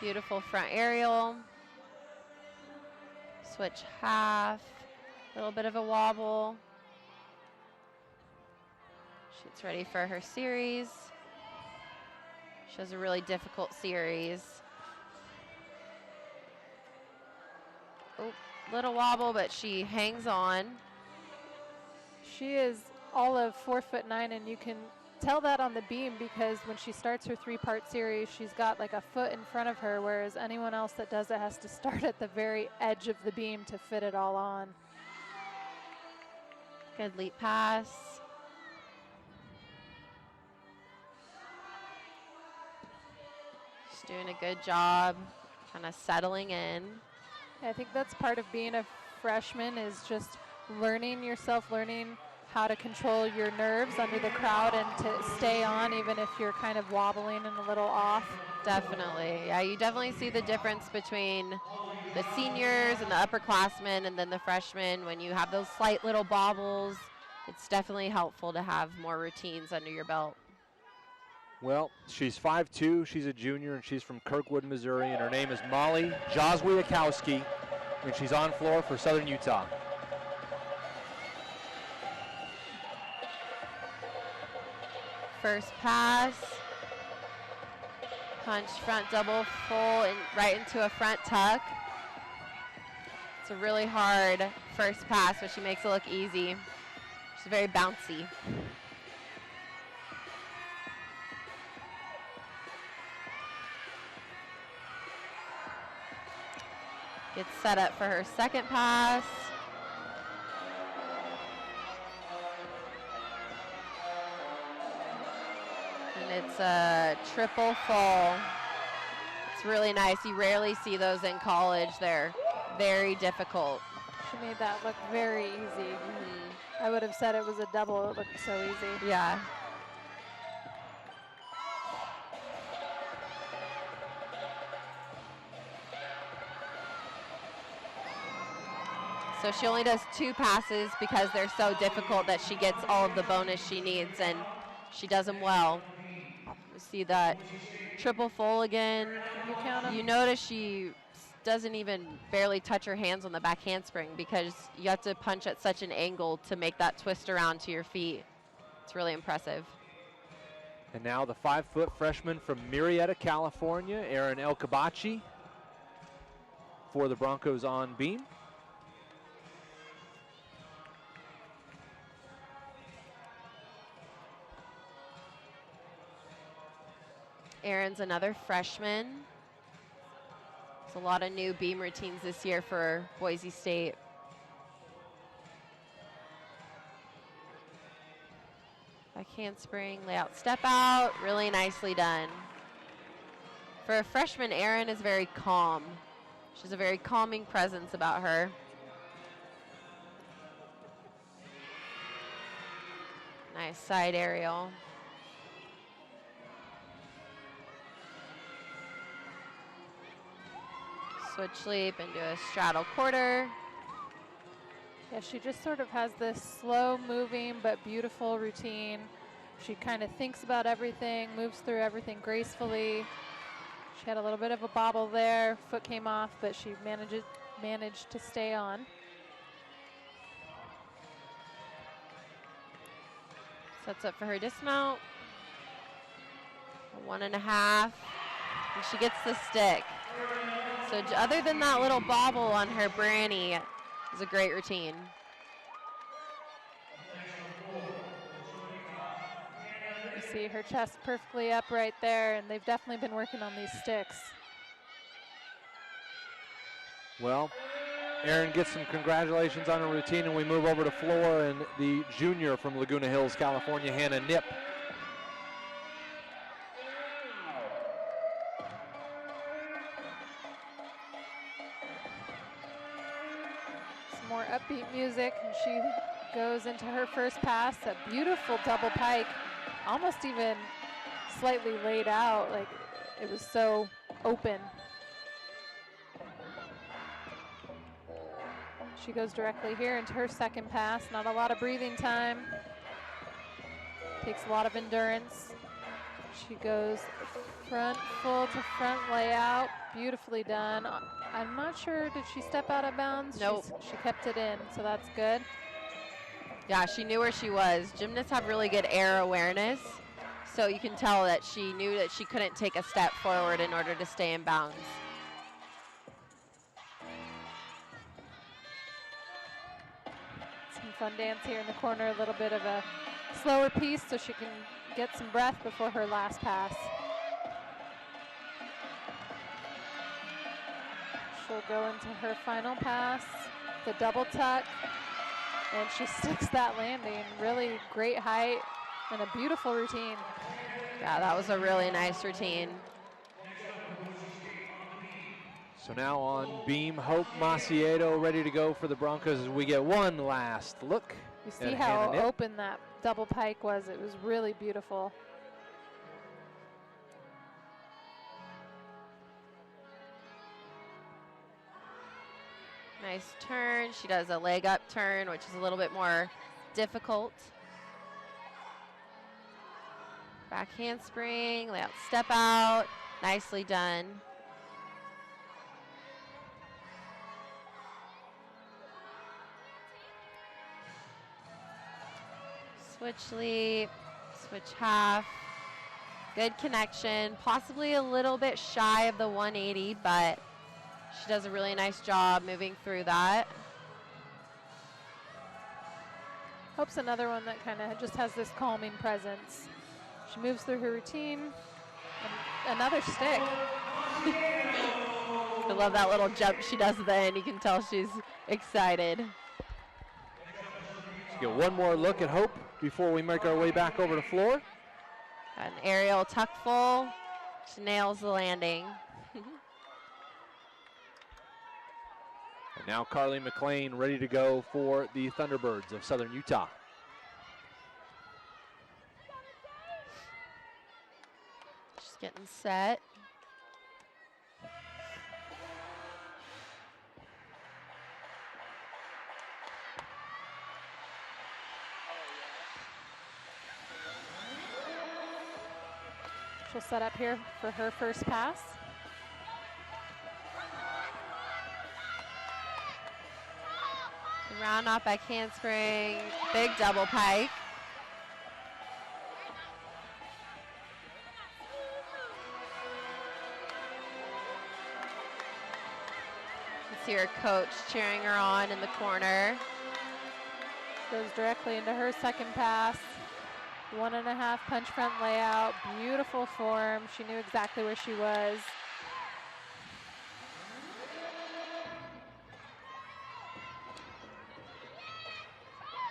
Beautiful front aerial. Switch half, a little bit of a wobble. She's ready for her series. She has a really difficult series. Oh, little wobble, but she hangs on. She is all of 4'9", and you can tell that on the beam because when she starts her 3-part series, she's got like a foot in front of her, whereas anyone else that does it has to start at the very edge of the beam to fit it all on. Good leap pass. She's doing a good job kind of settling in. I think that's part of being a freshman, is just learning yourself, learning how to control your nerves under the crowd and to stay on even if you're kind of wobbling and a little off. Definitely. Yeah, you definitely see the difference between the seniors and the upperclassmen and then the freshmen. When you have those slight little bobbles, it's definitely helpful to have more routines under your belt. Well, she's 5'2", she's a junior, and she's from Kirkwood, Missouri, and her name is Molly Joswiakowski, and she's on floor for Southern Utah. first pass. Punch front double full and right into a front tuck. It's a really hard first pass, but she makes it look easy. She's very bouncy. Gets set up for her second pass. And it's a triple full. It's really nice. You rarely see those in college. They're very difficult. She made that look very easy. I would have said it was a double. It looked so easy. Yeah. So she only does 2 passes because they're so difficult that she gets all of the bonus she needs, and she does them well. You see that triple full again. You count 'em? You notice she doesn't even barely touch her hands on the back handspring because you have to punch at such an angle to make that twist around to your feet. It's really impressive. And now the 5-foot freshman from Murrieta, California, Erin Elkabachi, for the Broncos on beam. Erin's another freshman. There's a lot of new beam routines this year for Boise State. Back handspring, layout step out, really nicely done. For a freshman, Erin is very calm. She has a very calming presence about her. Nice side aerial. Switch leap into a straddle quarter. Yeah, she just sort of has this slow moving but beautiful routine. She kind of thinks about everything, moves through everything gracefully. She had a little bit of a bobble there. Foot came off, but she managed to stay on. Sets up for her dismount. 1.5. And she gets the stick. So other than that little bobble on her Branny, it's a great routine. You see her chest perfectly up right there, and they've definitely been working on these sticks. Well, Erin gets some congratulations on her routine, and we move over to floor and the junior from Laguna Hills, California, Hannah Nip. More upbeat music, and she goes into her first pass. A beautiful double pike, almost even slightly laid out, like it was so open. She goes directly here into her second pass. Not a lot of breathing time. Takes a lot of endurance. She goes front full to front layout. Beautifully done. I'm not sure, did she step out of bounds? Nope. She kept it in, so that's good. Yeah, she knew where she was. Gymnasts have really good air awareness, so you can tell that she knew that she couldn't take a step forward in order to stay in bounds. Some fun dance here in the corner, a little bit of a slower piece so she can get some breath before her last pass. She'll go into her final pass, the double tuck, and she sticks that landing. Really great height and a beautiful routine. Yeah, that was a really nice routine. So now on beam, Hope Maciedo ready to go for the Broncos as we get one last look. You see how open that double pike was. It was really beautiful. Nice turn. She does a leg up turn, which is a little bit more difficult. Back handspring, layout step out. Nicely done. Switch leap, Switch half. Good connection. Possibly a little bit shy of the 180, but she does a really nice job moving through that. Hope's another one that kind of just has this calming presence. She moves through her routine. And another stick. I love that little jump she does then. You can tell she's excited. Let's get one more look at Hope before we make our way back over the floor. Got an aerial tuck full. She nails the landing. And now Carly McLean ready to go for the Thunderbirds of Southern Utah. She's getting set. She'll set up here for her first pass. Round off back handspring, big double pike. You can see her coach cheering her on in the corner. Goes directly into her second pass. 1.5 punch front layout, beautiful form. She knew exactly where she was.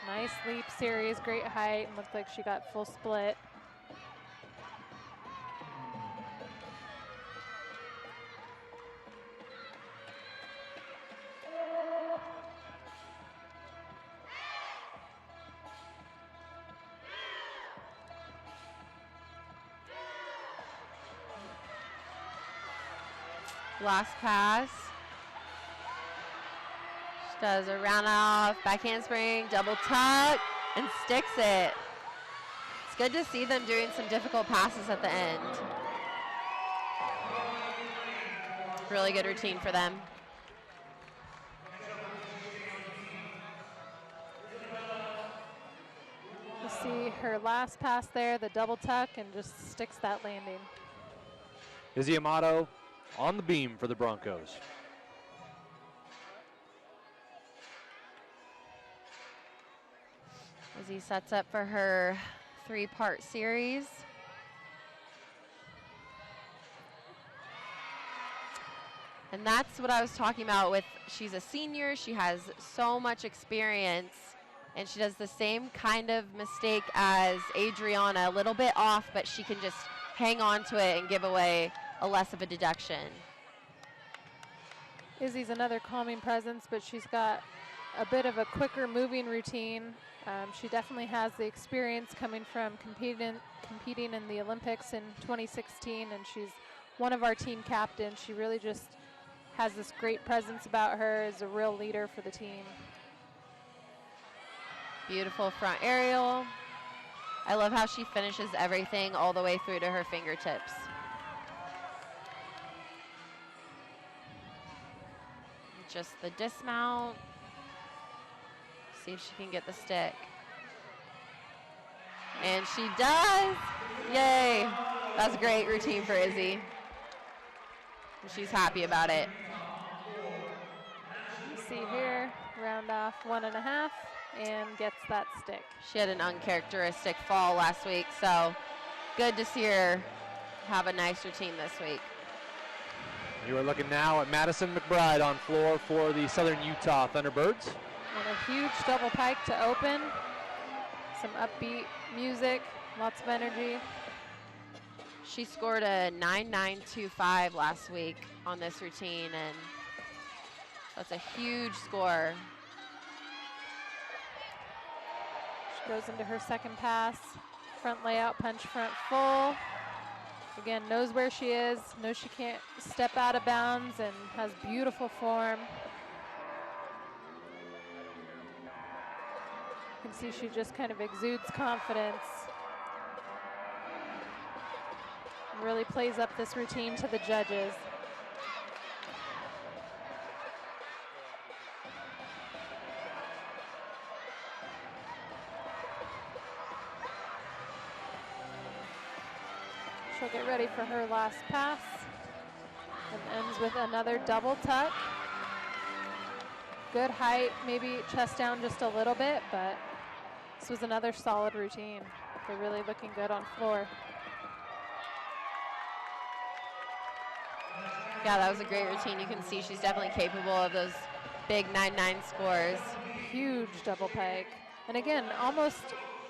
Nice leap series, great height, and looked like she got full split. Last pass. She does a round off, back handspring, double tuck, and sticks it. It's good to see them doing some difficult passes at the end. Really good routine for them. You see her last pass there, the double tuck, and just sticks that landing. Izzy Amato on the beam for the Broncos. Izzy sets up for her 3-part series. And that's what I was talking about with, she's a senior, she has so much experience, and she does the same kind of mistake as Adriana, a little bit off, but she can just hang on to it and give away a less of a deduction. Izzy's another calming presence, but she's got a bit of a quicker moving routine. She definitely has the experience coming from competing in the Olympics in 2016, and she's one of our team captains. She really just has this great presence about her, as a real leader for the team. Beautiful front aerial. I love how she finishes everything all the way through to her fingertips. Just the dismount. See if she can get the stick. And she does. Yay. That's a great routine for Izzy. She's happy about it. You see here, round off 1.5 and gets that stick. She had an uncharacteristic fall last week, so good to see her have a nice routine this week. You are looking now at Madison McBride on floor for the Southern Utah Thunderbirds. And a huge double pike to open. Some upbeat music, lots of energy. She scored a 9.925 last week on this routine, and that's a huge score. She goes into her second pass. Front layout, punch front full. Again, knows where she is, knows she can't step out of bounds, and has beautiful form. You can see she just kind of exudes confidence. And really plays up this routine to the judges. She'll get ready for her last pass and ends with another double tuck. Good height, maybe chest down just a little bit, but this was another solid routine. They're really looking good on floor. Yeah, that was a great routine. You can see she's definitely capable of those big 9-9 scores. Huge double pike. And again, almost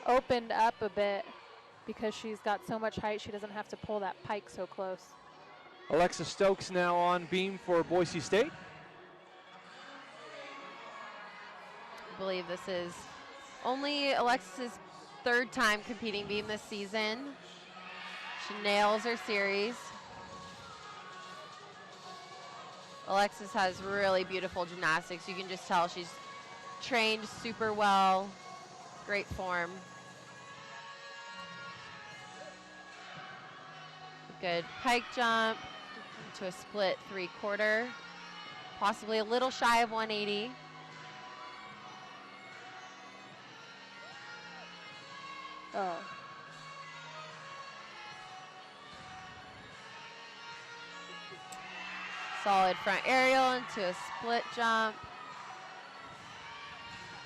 opened up a bit because she's got so much height, she doesn't have to pull that pike so close. Alexa Stokes now on beam for Boise State. I believe this is only Alexis's 3rd time competing beam this season. She nails her series. Alexis has really beautiful gymnastics. You can just tell she's trained super well. Great form. Good pike jump to a split 3/4. Possibly a little shy of 180. Oh. Solid front aerial into a split jump.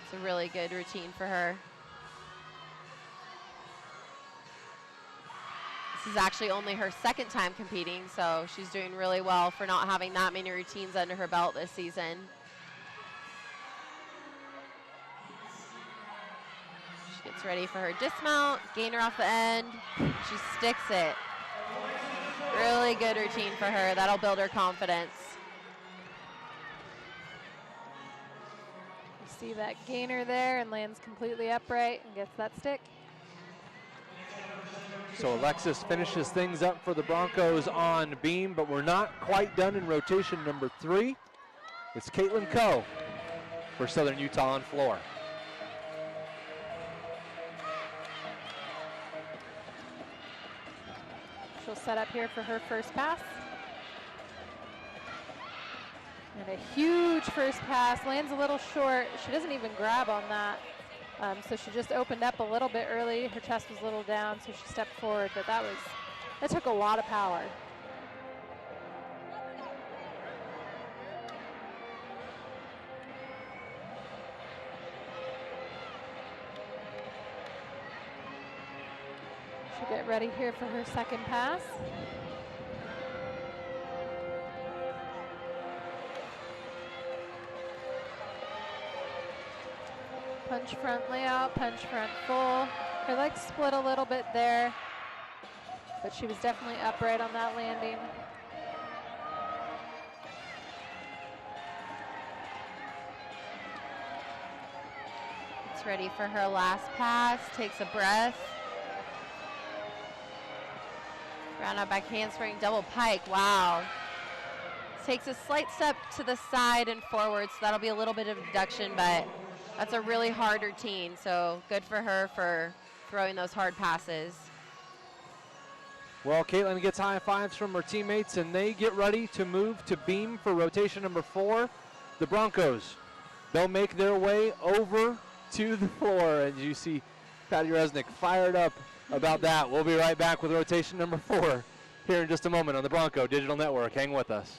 It's a really good routine for her. This is actually only her 2nd time competing, so she's doing really well for not having that many routines under her belt this season. She gets ready for her dismount, gainer off the end. She sticks it. Really good routine for her. That'll build her confidence. You see that gainer there and lands completely upright and gets that stick. So Alexis finishes things up for the Broncos on beam, but we're not quite done in rotation number 3. It's Caitlin Coe for Southern Utah on floor. She'll set up here for her first pass. And a huge first pass, lands a little short. She doesn't even grab on that. So she just opened up a little bit early. Her chest was a little down, so she stepped forward, but that took a lot of power. She'll get ready here for her second pass. Punch front layout, punch front full. Her legs split a little bit there, but she was definitely upright on that landing. It's ready for her last pass, takes a breath. Round up back handspring, double pike, wow. Takes a slight step to the side and forward, so that'll be a little bit of deduction, but that's a really hard routine, so good for her for throwing those hard passes. Well, Caitlin gets high fives from her teammates, and they get ready to move to beam for rotation number 4. The Broncos, they'll make their way over to the floor, and you see Patty Resnick fired up about that. We'll be right back with rotation number 4 here in just a moment on the Bronco Digital Network. Hang with us.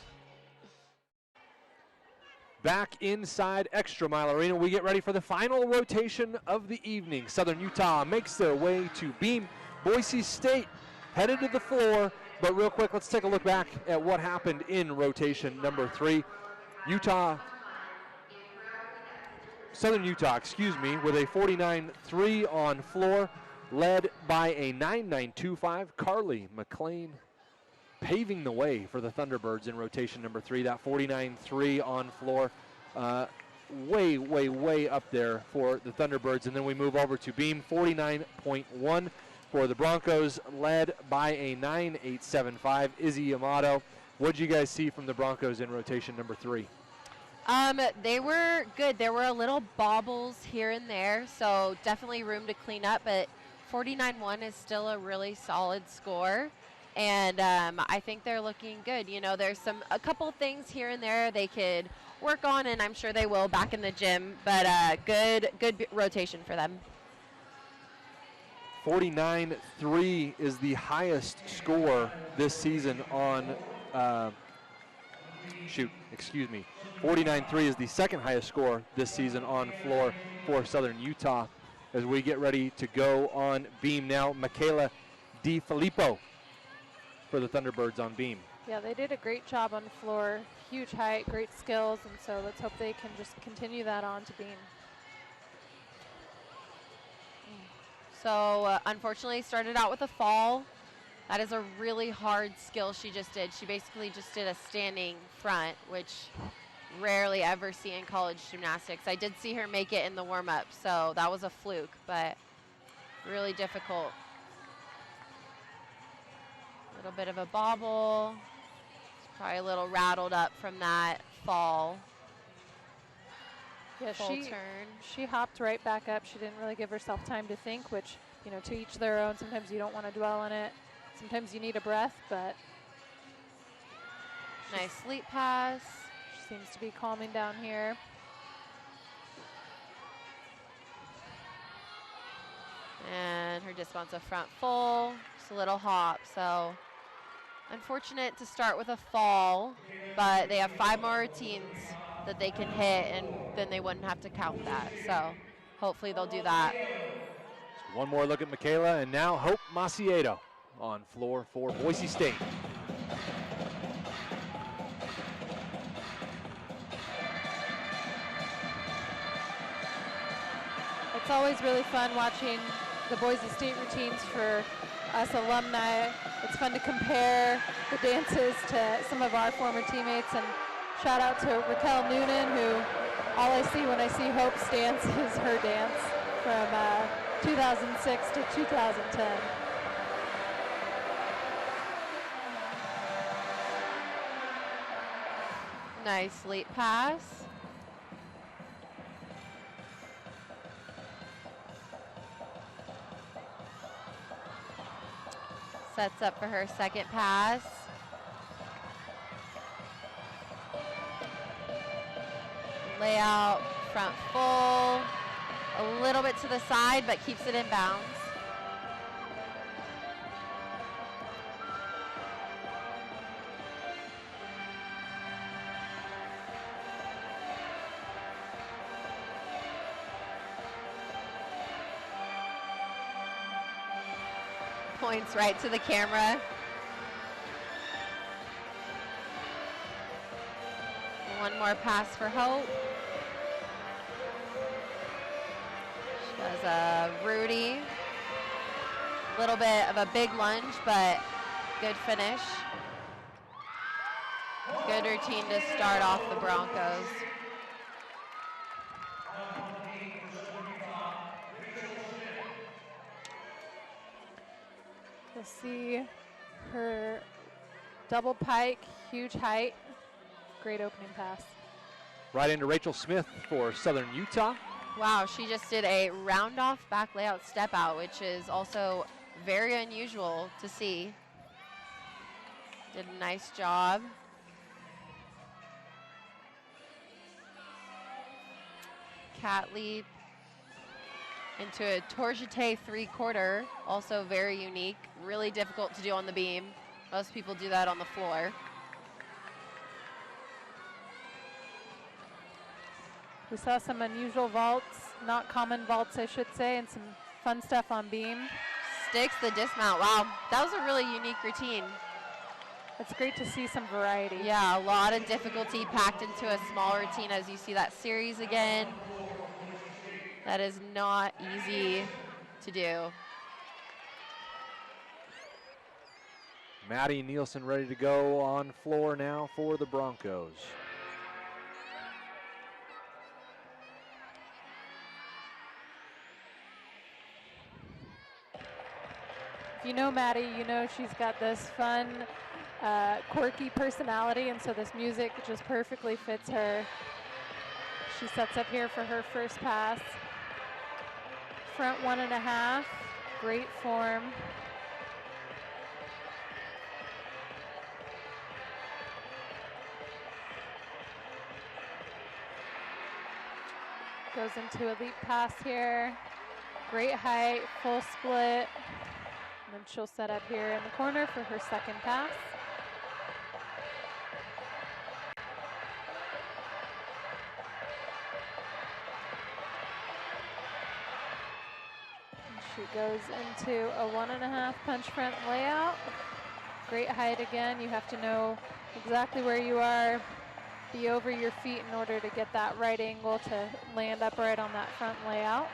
Back inside Extra Mile Arena, we get ready for the final rotation of the evening. Southern Utah makes their way to beam. Boise State headed to the floor, but real quick, let's take a look back at what happened in rotation number 3. Southern Utah, with a 49-3 on floor, led by a 9.925, Carly McLean, paving the way for the Thunderbirds in rotation number 3. That 49-3 on floor, way, way, way up there for the Thunderbirds. And then we move over to beam, 49.1 for the Broncos, led by a 9.875, Izzy Yamato. What did you guys see from the Broncos in rotation number 3? They were good. There were a little bobbles here and there, so definitely room to clean up, but 49.1 is still a really solid score. And I think they're looking good. You know, there's a couple things here and there they could work on, and I'm sure they will back in the gym. But good rotation for them. 49-3 is the highest score this season on, 49-3 is the second highest score this season on floor for Southern Utah. As we get ready to go on beam now, Michaela DiFilippo for the Thunderbirds on beam. Yeah, they did a great job on floor. Huge height, great skills, and so let's hope they can just continue that on to beam. So unfortunately started out with a fall. That is a really hard skill she just did. She basically just did a standing front, which rarely ever see in college gymnastics. I did see her make it in the warm-up, so that was a fluke, but really difficult. A little bit of a bobble. She's probably a little rattled up from that fall. Yeah, Full turn. She hopped right back up. She didn't really give herself time to think, which, you know, to each their own. Sometimes you don't want to dwell on it. Sometimes you need a breath, but nice leap pass. She seems to be calming down here. And her dismounts a front full, just a little hop. So unfortunate to start with a fall, but they have 5 more routines that they can hit, and then they wouldn't have to count that. So hopefully they'll do that. So one more look at Michaela, and now Hope Maciedo on floor for Boise State. It's always really fun watching the Boise State routines for us alumni. It's fun to compare the dances to some of our former teammates, and shout out to Raquel Noonan, who all I see when I see Hope's dance is her dance from 2006 to 2010. Nice leap pass. Sets up for her second pass. Layout, front full, a little bit to the side, but keeps it in bounds. Points right to the camera. One more pass for Hope. She does a Rudy. A little bit of a big lunge, but good finish. Good routine to start off the Broncos. You'll see her double pike, huge height, great opening pass. Right into Rachel Smith for Southern Utah. Wow, she just did a round off back layout step out, which is also very unusual to see. Did a nice job. Cat leap into a tourgite 3/4, also very unique, really difficult to do on the beam. Most people do that on the floor. We saw some unusual vaults, not common vaults I should say, and some fun stuff on beam. Sticks the dismount, wow, that was a really unique routine. It's great to see some variety. Yeah, a lot of difficulty packed into a small routine as you see that series again. That is not easy to do. Maddie Nielsen ready to go on floor now for the Broncos. If you know Maddie, you know she's got this fun, quirky personality, and so this music just perfectly fits her. She sets up here for her first pass. Front 1.5, great form. Goes into a leap pass here. Great height, full split. And then she'll set up here in the corner for her second pass. And she goes into a 1.5 punch front layout. Great height again. You have to know exactly where you are, be over your feet in order to get that right angle to land upright on that front layout.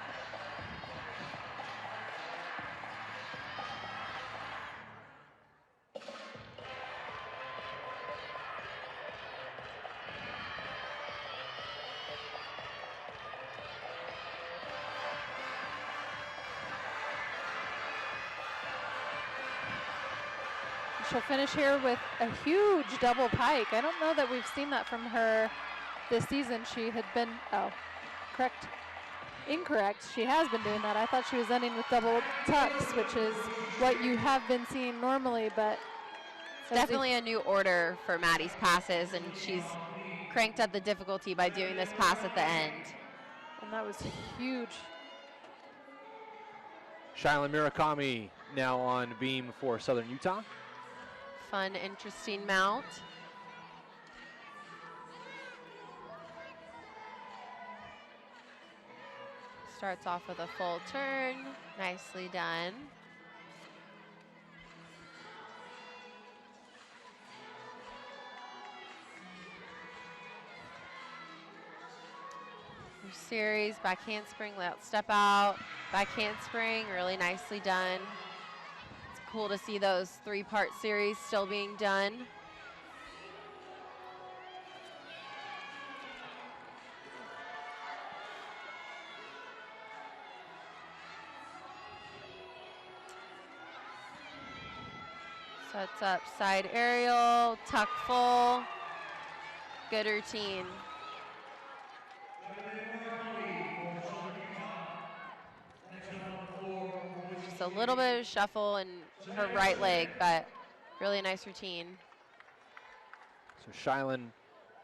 She'll finish here with a huge double pike. I don't know that we've seen that from her this season. She had been, incorrect. She has been doing that. I thought she was ending with double tucks, which is what you have been seeing normally, but. Definitely a new order for Maddie's passes, and she's cranked up the difficulty by doing this pass at the end. And that was huge. Shylin Murakami now on beam for Southern Utah. Fun, interesting mount. Starts off with a full turn. Nicely done. Your series, back handspring, let step out, back handspring, really nicely done. Cool to see those 3-part series still being done. Sets up side aerial, tuck full. Good routine. Just a little bit of shuffle in her right leg, but really nice routine. So Shylin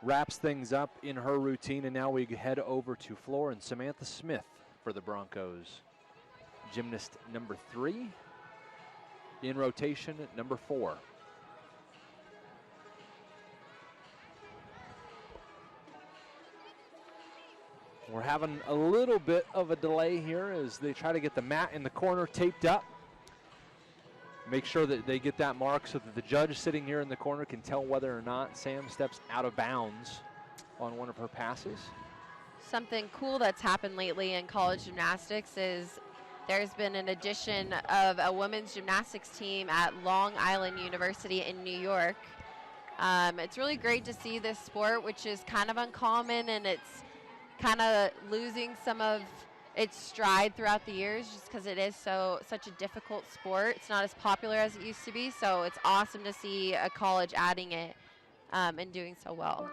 wraps things up in her routine, and now we head over to floor and Samantha Smith for the Broncos. Gymnast number 3. In rotation, number 4. We're having a little bit of a delay here as they try to get the mat in the corner taped up. Make sure that they get that mark so that the judge sitting here in the corner can tell whether or not Sam steps out of bounds on one of her passes. Something cool that's happened lately in college gymnastics is there's been an addition of a women's gymnastics team at Long Island University in New York. It's really great to see this sport, which is kind of uncommon, and it's kind of losing some of its stride throughout the years just because it is such a difficult sport. It's not as popular as it used to be, so it's awesome to see a college adding it and doing so well.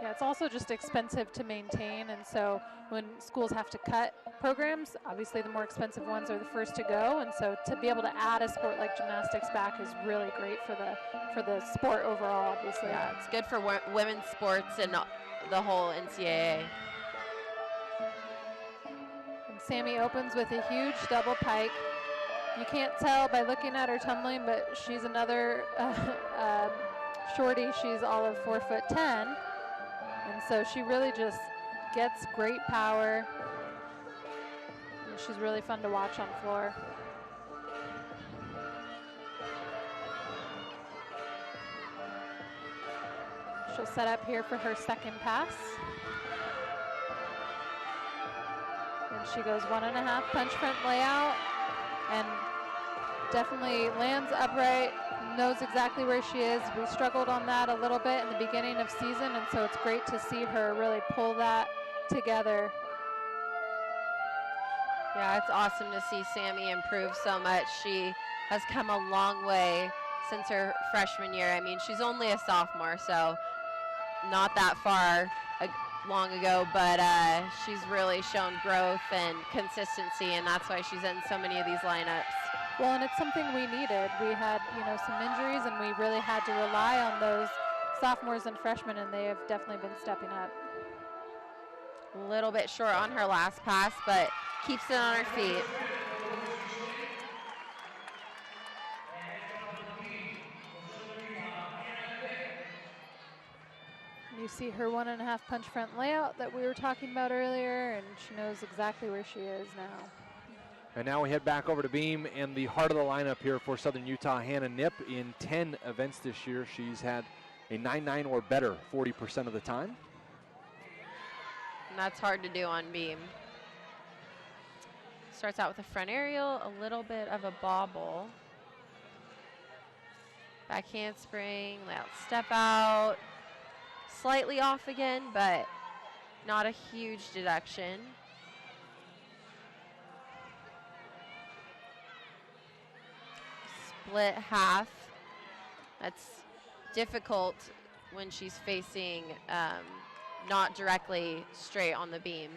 Yeah, it's also just expensive to maintain, and so when schools have to cut programs, obviously the more expensive ones are the first to go, and so to be able to add a sport like gymnastics back is really great for the sport overall, obviously. Yeah, it's good for women's sports and the whole NCAA. And Sammy opens with a huge double pike. You can't tell by looking at her tumbling, but she's another shorty. She's all of 4'10". And so she really just gets great power. And she's really fun to watch on floor. She'll set up here for her second pass. And she goes 1.5 punch front layout and definitely lands upright, knows exactly where she is. We struggled on that a little bit in the beginning of season, and so it's great to see her really pull that together. Yeah, it's awesome to see Sammy improve so much. She has come a long way since her freshman year. I mean, she's only a sophomore, so not that far long ago, but she's really shown growth and consistency, and that's why she's in so many of these lineups. Well, and it's something we needed. We had, some injuries, and we really had to rely on those sophomores and freshmen, and they have definitely been stepping up. A little bit short on her last pass, but keeps it on her feet. You see her 1.5 punch front layout that we were talking about earlier, and she knows exactly where she is now. And now we head back over to beam, and the heart of the lineup here for Southern Utah, Hannah Knipp. In 10 events this year, she's had a 9.9 or better 40% of the time. And that's hard to do on beam. Starts out with a front aerial, a little bit of a bobble. Back handspring, layout step out. Slightly off again, but not a huge deduction. Split half. That's difficult when she's facing not directly straight on the beam.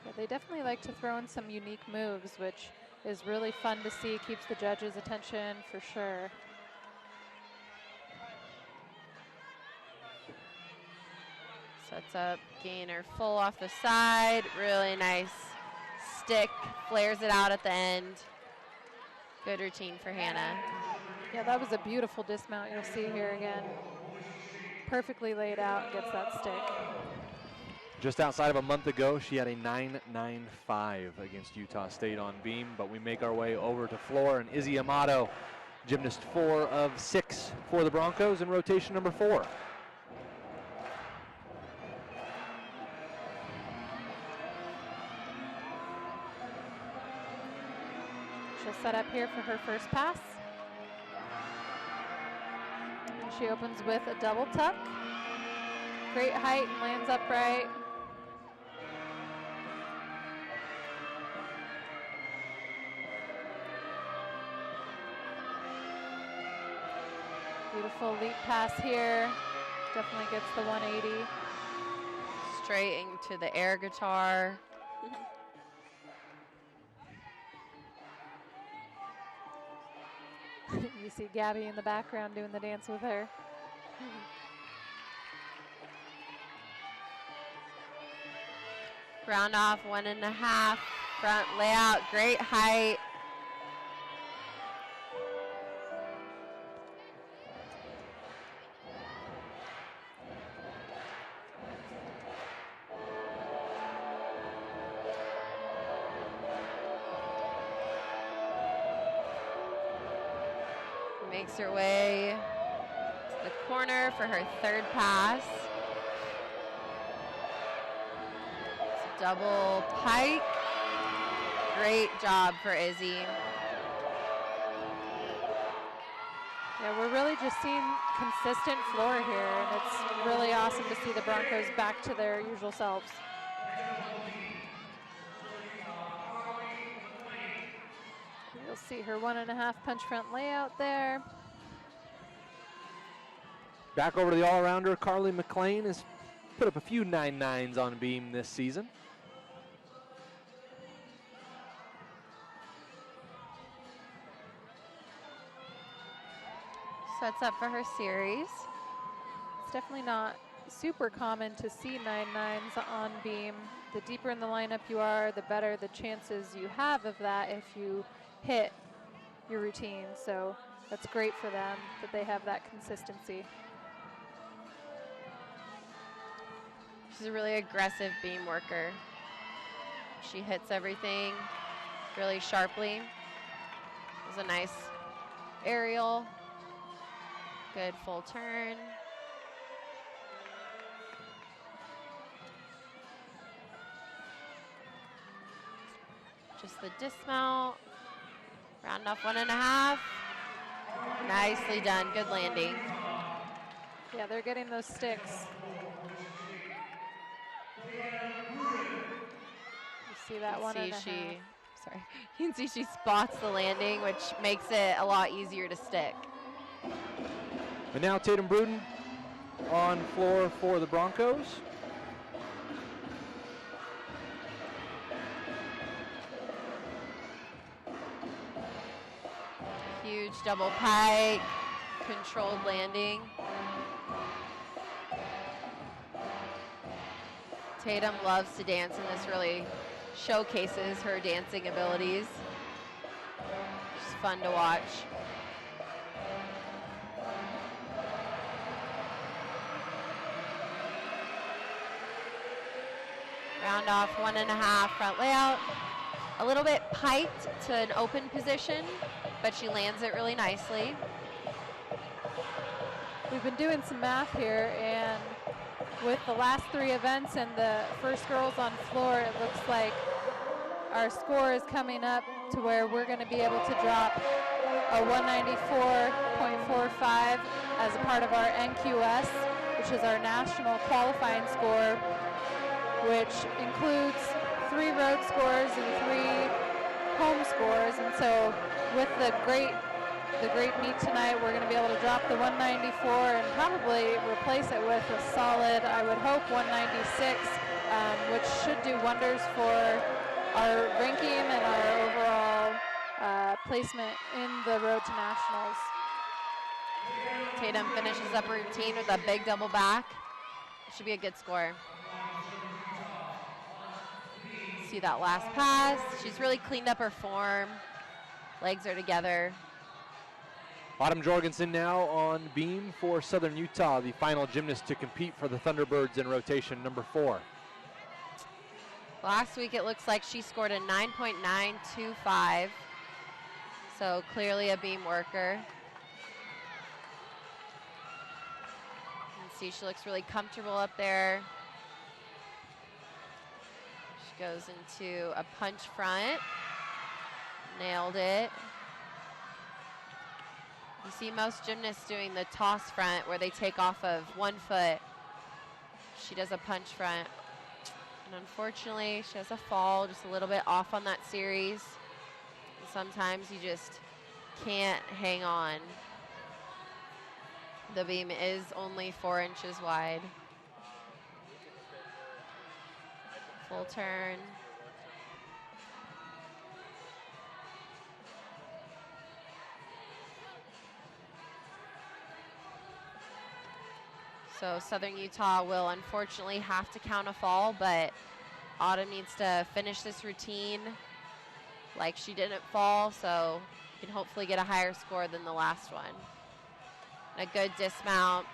Yeah, they definitely like to throw in some unique moves, which is really fun to see, keeps the judges' attention for sure. Sets up, gainer full off the side. Really nice stick, flares it out at the end. Good routine for Hannah. Yeah, that was a beautiful dismount you'll see here again. Perfectly laid out, gets that stick. Just outside of a month ago, she had a 9.95 against Utah State on beam, but we make our way over to floor, and Izzy Amato, gymnast 4 of 6 for the Broncos in rotation number 4. She'll set up here for her first pass. And she opens with a double tuck. Great height and lands upright. Beautiful leap pass here. Definitely gets the 180. Straight into the air guitar. You see Gabby in the background doing the dance with her. Round off 1.5, front layout, great height. Makes her way to the corner for her third pass. It's a double pike. Great job for Izzy. Yeah, we're really just seeing consistent floor here, and it's really awesome to see the Broncos back to their usual selves. You'll see her 1.5 punch front layout there. Back over to the all-arounder, Carly McLean has put up a few 9.9s on beam this season. Sets up for her series. It's definitely not super common to see 9.9s on beam. The deeper in the lineup you are, the better the chances you have of that if you hit your routine. So that's great for them that they have that consistency. She's a really aggressive beam worker. She hits everything really sharply. It was a nice aerial. Good full turn. Just the dismount. Round off 1.5. Nicely done, good landing. Yeah, they're getting those sticks. You see that one and a half. Sorry, you can see she spots the landing, which makes it a lot easier to stick. And now Tatum Bruden on floor for the Broncos. Huge double pike, controlled landing. Tatum loves to dance, and this really showcases her dancing abilities. It's fun to watch. Round off 1.5 front layout. A little bit piked to an open position, but she lands it really nicely. We've been doing some math here, and with the last 3 events and the first girls on floor, it looks like our score is coming up to where we're going to be able to drop a 194.45 as a part of our NQS, which is our national qualifying score, which includes 3 road scores and 3 home scores. And so with the great meet tonight, we're going to be able to drop the 194 and probably replace it with a solid, I would hope, 196, which should do wonders for our ranking and our overall placement in the road to nationals. Tatum finishes up her routine with a big double back. Should be a good score. See that last pass. She's really cleaned up her form. Legs are together. Autumn Jorgensen now on beam for Southern Utah, the final gymnast to compete for the Thunderbirds in rotation number 4. Last week it looks like she scored a 9.925, so clearly a beam worker. You can see she looks really comfortable up there. She goes into a punch front, nailed it. You see most gymnasts doing the toss front where they take off of 1 foot. She does a punch front. And unfortunately, she has a fall just a little bit off on that series. And sometimes you just can't hang on. The beam is only 4 inches wide. Full turn. So Southern Utah will unfortunately have to count a fall, but Autumn needs to finish this routine like she didn't fall, so you can hopefully get a higher score than the last one. And a good dismount.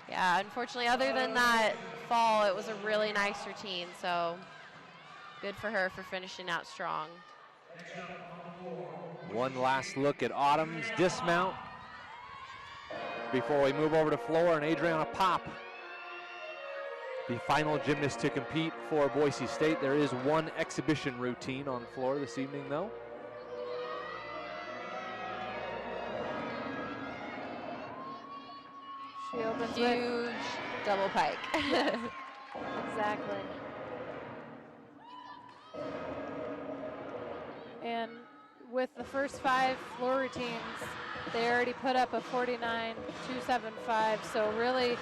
Yeah, unfortunately, other than that fall, it was a really nice routine, so good for her for finishing out strong. One last look at Autumn's dismount before we move over to floor, and Adriana Pop, the final gymnast to compete for Boise State. There is one exhibition routine on floor this evening, though. She opens Huge double pike. Exactly. And with the first 5 floor routines, they already put up a 49.275. So really,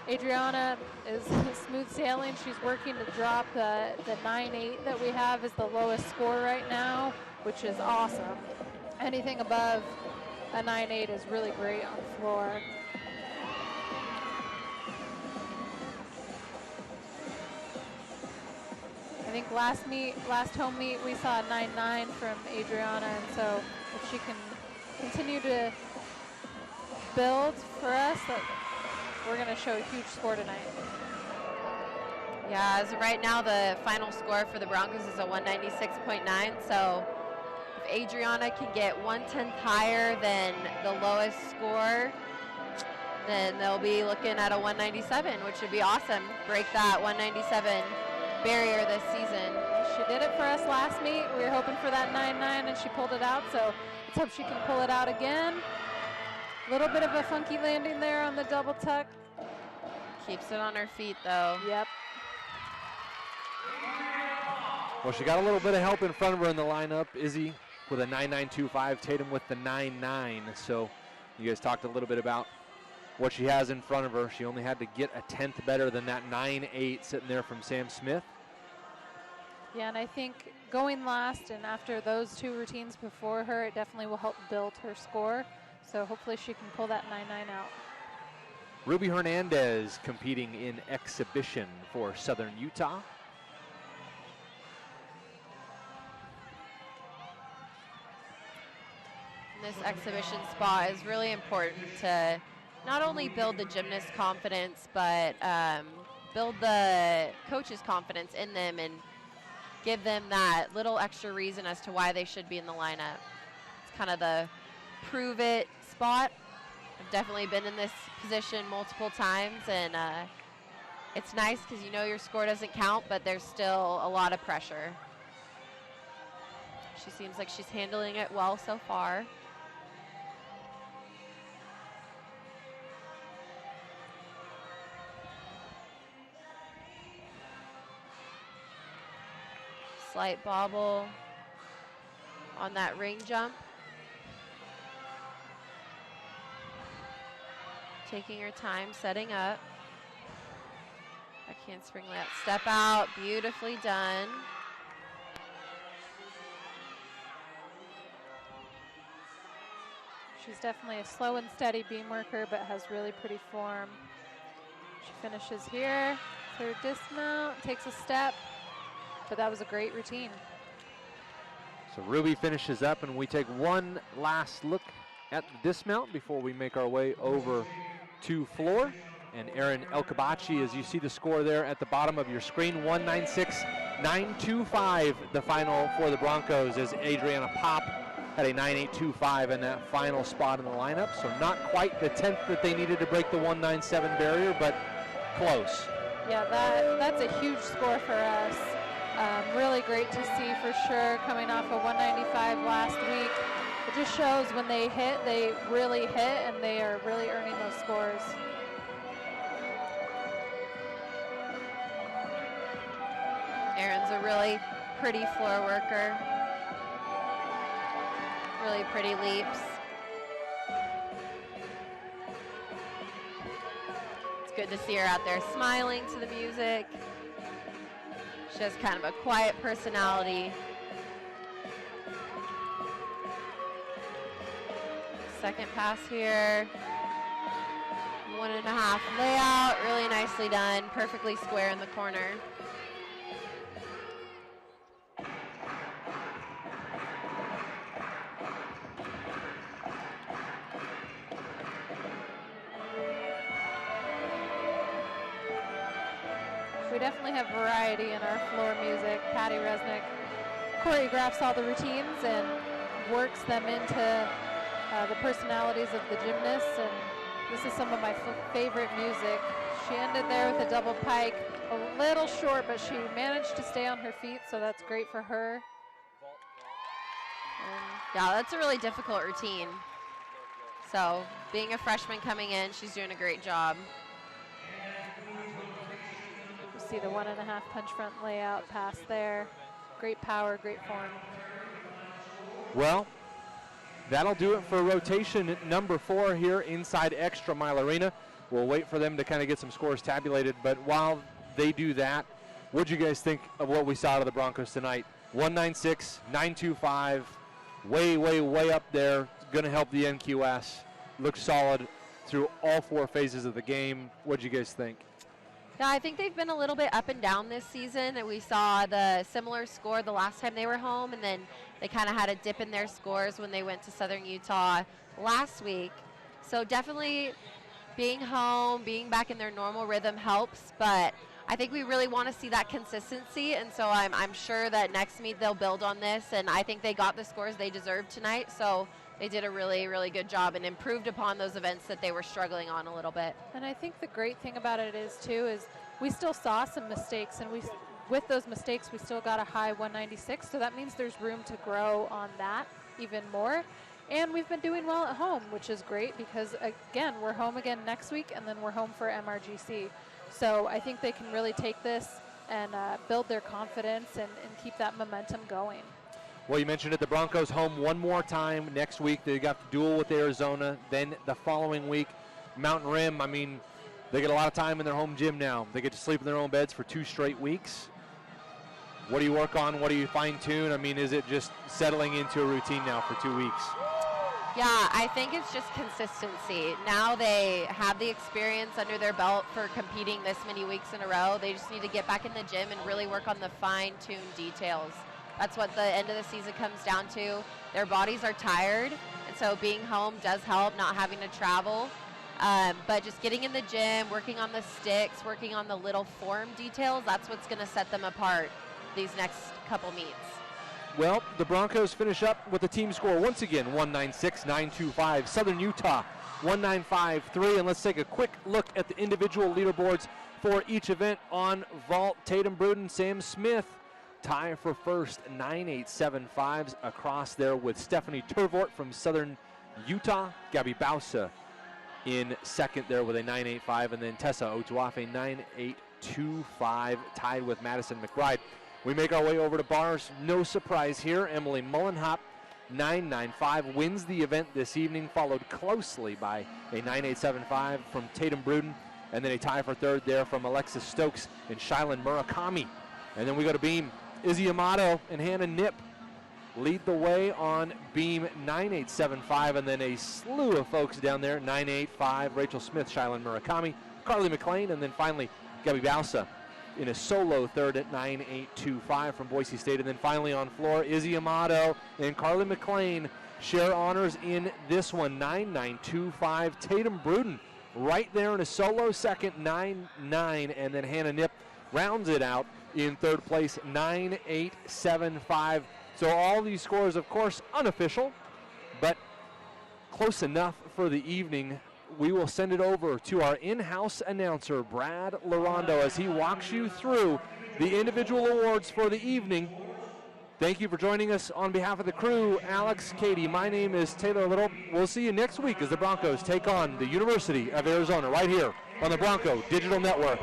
Adriana is smooth sailing. She's working to drop the 9.8 that we have is the lowest score right now, which is awesome. Anything above a 9.8 is really great on floor. I think last home meet, we saw a 9.9 from Adriana, and so if she can continue to build for us, we're going to show a huge score tonight. Yeah, as of right now, the final score for the Broncos is a 196.9, so if Adriana can get 1/10 higher than the lowest score, then they'll be looking at a 197, which would be awesome. Break that 197 barrier this season. She did it for us last meet. We were hoping for that 9.9 and she pulled it out, so let's hope she can pull it out again. A little bit of a funky landing there on the double tuck. Keeps it on her feet though. Yep. Well, she got a little bit of help in front of her in the lineup. Izzy with a 9.925, Tatum with the 9.9. So you guys talked a little bit about what she has in front of her. She only had to get a 10th better than that 9.8 sitting there from Sam Smith. Yeah, and I think going last and after those 2 routines before her, it definitely will help build her score. So hopefully she can pull that 9.9 out. Ruby Hernandez competing in exhibition for Southern Utah. This exhibition spot is really important to not only build the gymnast confidence, but build the coaches' confidence in them and give them that little extra reason as to why they should be in the lineup. It's kind of the prove it spot. I've definitely been in this position multiple times, and it's nice because you know your score doesn't count, but there's still a lot of pressure. She seems like she's handling it well so far. Slight bobble on that ring jump. Taking her time, setting up. Backhand spring layup, step out, beautifully done. She's definitely a slow and steady beam worker, but has really pretty form. She finishes here, third dismount, takes a step, but that was a great routine. So Ruby finishes up, and we take one last look at the dismount before we make our way over to floor. And Erin Elkabachi, as you see the score there at the bottom of your screen, 196.925 the final for the Broncos, as Adriana Pop had a 9.825 in that final spot in the lineup. So not quite the 10th that they needed to break the 197 barrier, but close. Yeah, that's a huge score for us. Really great to see for sure, coming off a 195 last week. It just shows when they hit, they really hit, and they are really earning those scores. Erin's a really pretty floor worker. Really pretty leaps. It's good to see her out there smiling to the music. She has kind of a quiet personality. Second pass here. 1.5 layout, really nicely done. Perfectly square in the corner. We definitely have variety in our floor music. Patty Resnick choreographs all the routines and works them into the personalities of the gymnasts, and this is some of my favorite music. She ended there with a double pike, a little short, but she managed to stay on her feet, so that's great for her. And yeah, that's a really difficult routine. So being a freshman coming in, she's doing a great job. You see the 1.5 punch front layout pass there. Great power, great form. Well, that'll do it for rotation number 4 here inside Extra Mile Arena. We'll wait for them to kind of get some scores tabulated, but while they do that, what do you guys think of what we saw out of the Broncos tonight? 196.925, way, way, way up there. Going to help the NQS. Looks solid through all 4 phases of the game. What do you guys think? Yeah, I think they've been a little bit up and down this season, and we saw the similar score the last time they were home, and then they kind of had a dip in their scores when they went to Southern Utah last week. So definitely being home, being back in their normal rhythm helps, but I think we really want to see that consistency, and so I'm sure that next meet they'll build on this, and I think they got the scores they deserved tonight, so they did a really, really good job and improved upon those events that they were struggling on a little bit. And I think the great thing about it is, too, is we still saw some mistakes, and with those mistakes, we still got a high 196, so that means there's room to grow on that even more. And we've been doing well at home, which is great because, again, we're home again next week, and then we're home for MRGC. So I think they can really take this and build their confidence and keep that momentum going. Well, you mentioned it, the Broncos home one more time next week. They got the duel with Arizona. Then the following week, Mountain Rim. I mean, they get a lot of time in their home gym now. They get to sleep in their own beds for 2 straight weeks. What do you work on? What do you fine-tune? I mean, is it just settling into a routine now for 2 weeks? Yeah, I think it's just consistency. Now they have the experience under their belt for competing this many weeks in a row. They just need to get back in the gym and really work on the fine-tuned details. That's what the end of the season comes down to. Their bodies are tired, and so being home does help, not having to travel. But just getting in the gym, working on the sticks, working on the little form details, that's what's going to set them apart these next couple meets. Well, the Broncos finish up with the team score once again, 196-925. Southern Utah, 195-3. And let's take a quick look at the individual leaderboards for each event on vault. Tatum Bruden, Sam Smith tie for first, 9.875s across there with Stephanie Turvort from Southern Utah. Gabby Bausa in second there with a 9.85, and then Tessa Otuafe, 9.825, tied with Madison McBride. We make our way over to bars. No surprise here. Emily Mullenhop, 9.95, wins the event this evening, followed closely by a 9.875 from Tatum Bruden, and then a tie for third there from Alexis Stokes and Shylin Murakami. And then we go to beam. Izzy Amato and Hannah Nip lead the way on beam, 9.875, and then a slew of folks down there, 9.85, Rachel Smith, Shylin Murakami, Carly McLean, and then finally Gabby Bausa in a solo third at 9.825 from Boise State. And then finally on floor, Izzy Amato and Carly McLean share honors in this one, 9.925. Tatum Bruden right there in a solo second, 9.9, and then Hannah Nip rounds it out in third place, 9.875. So all these scores, of course, unofficial, but close enough for the evening. We will send it over to our in-house announcer, Brad Larondo, as he walks you through the individual awards for the evening. Thank you for joining us on behalf of the crew, Alex, Katie. My name is Taylor Little. We'll see you next week as the Broncos take on the University of Arizona right here on the Bronco Digital Network.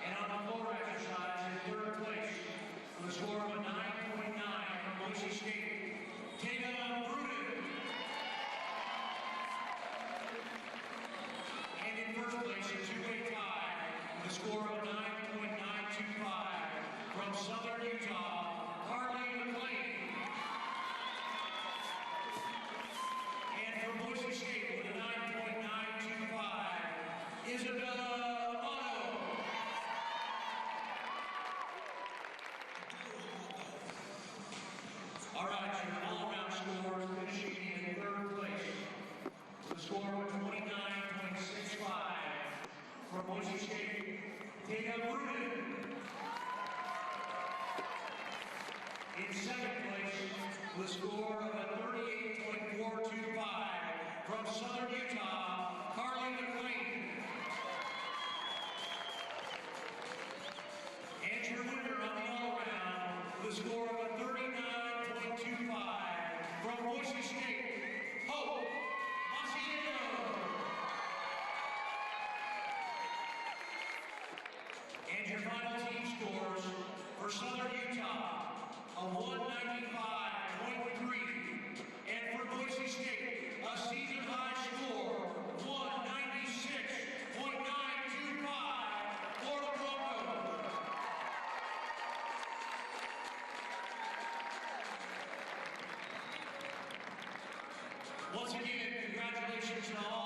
And on the floor exercise, once again, congratulations to all.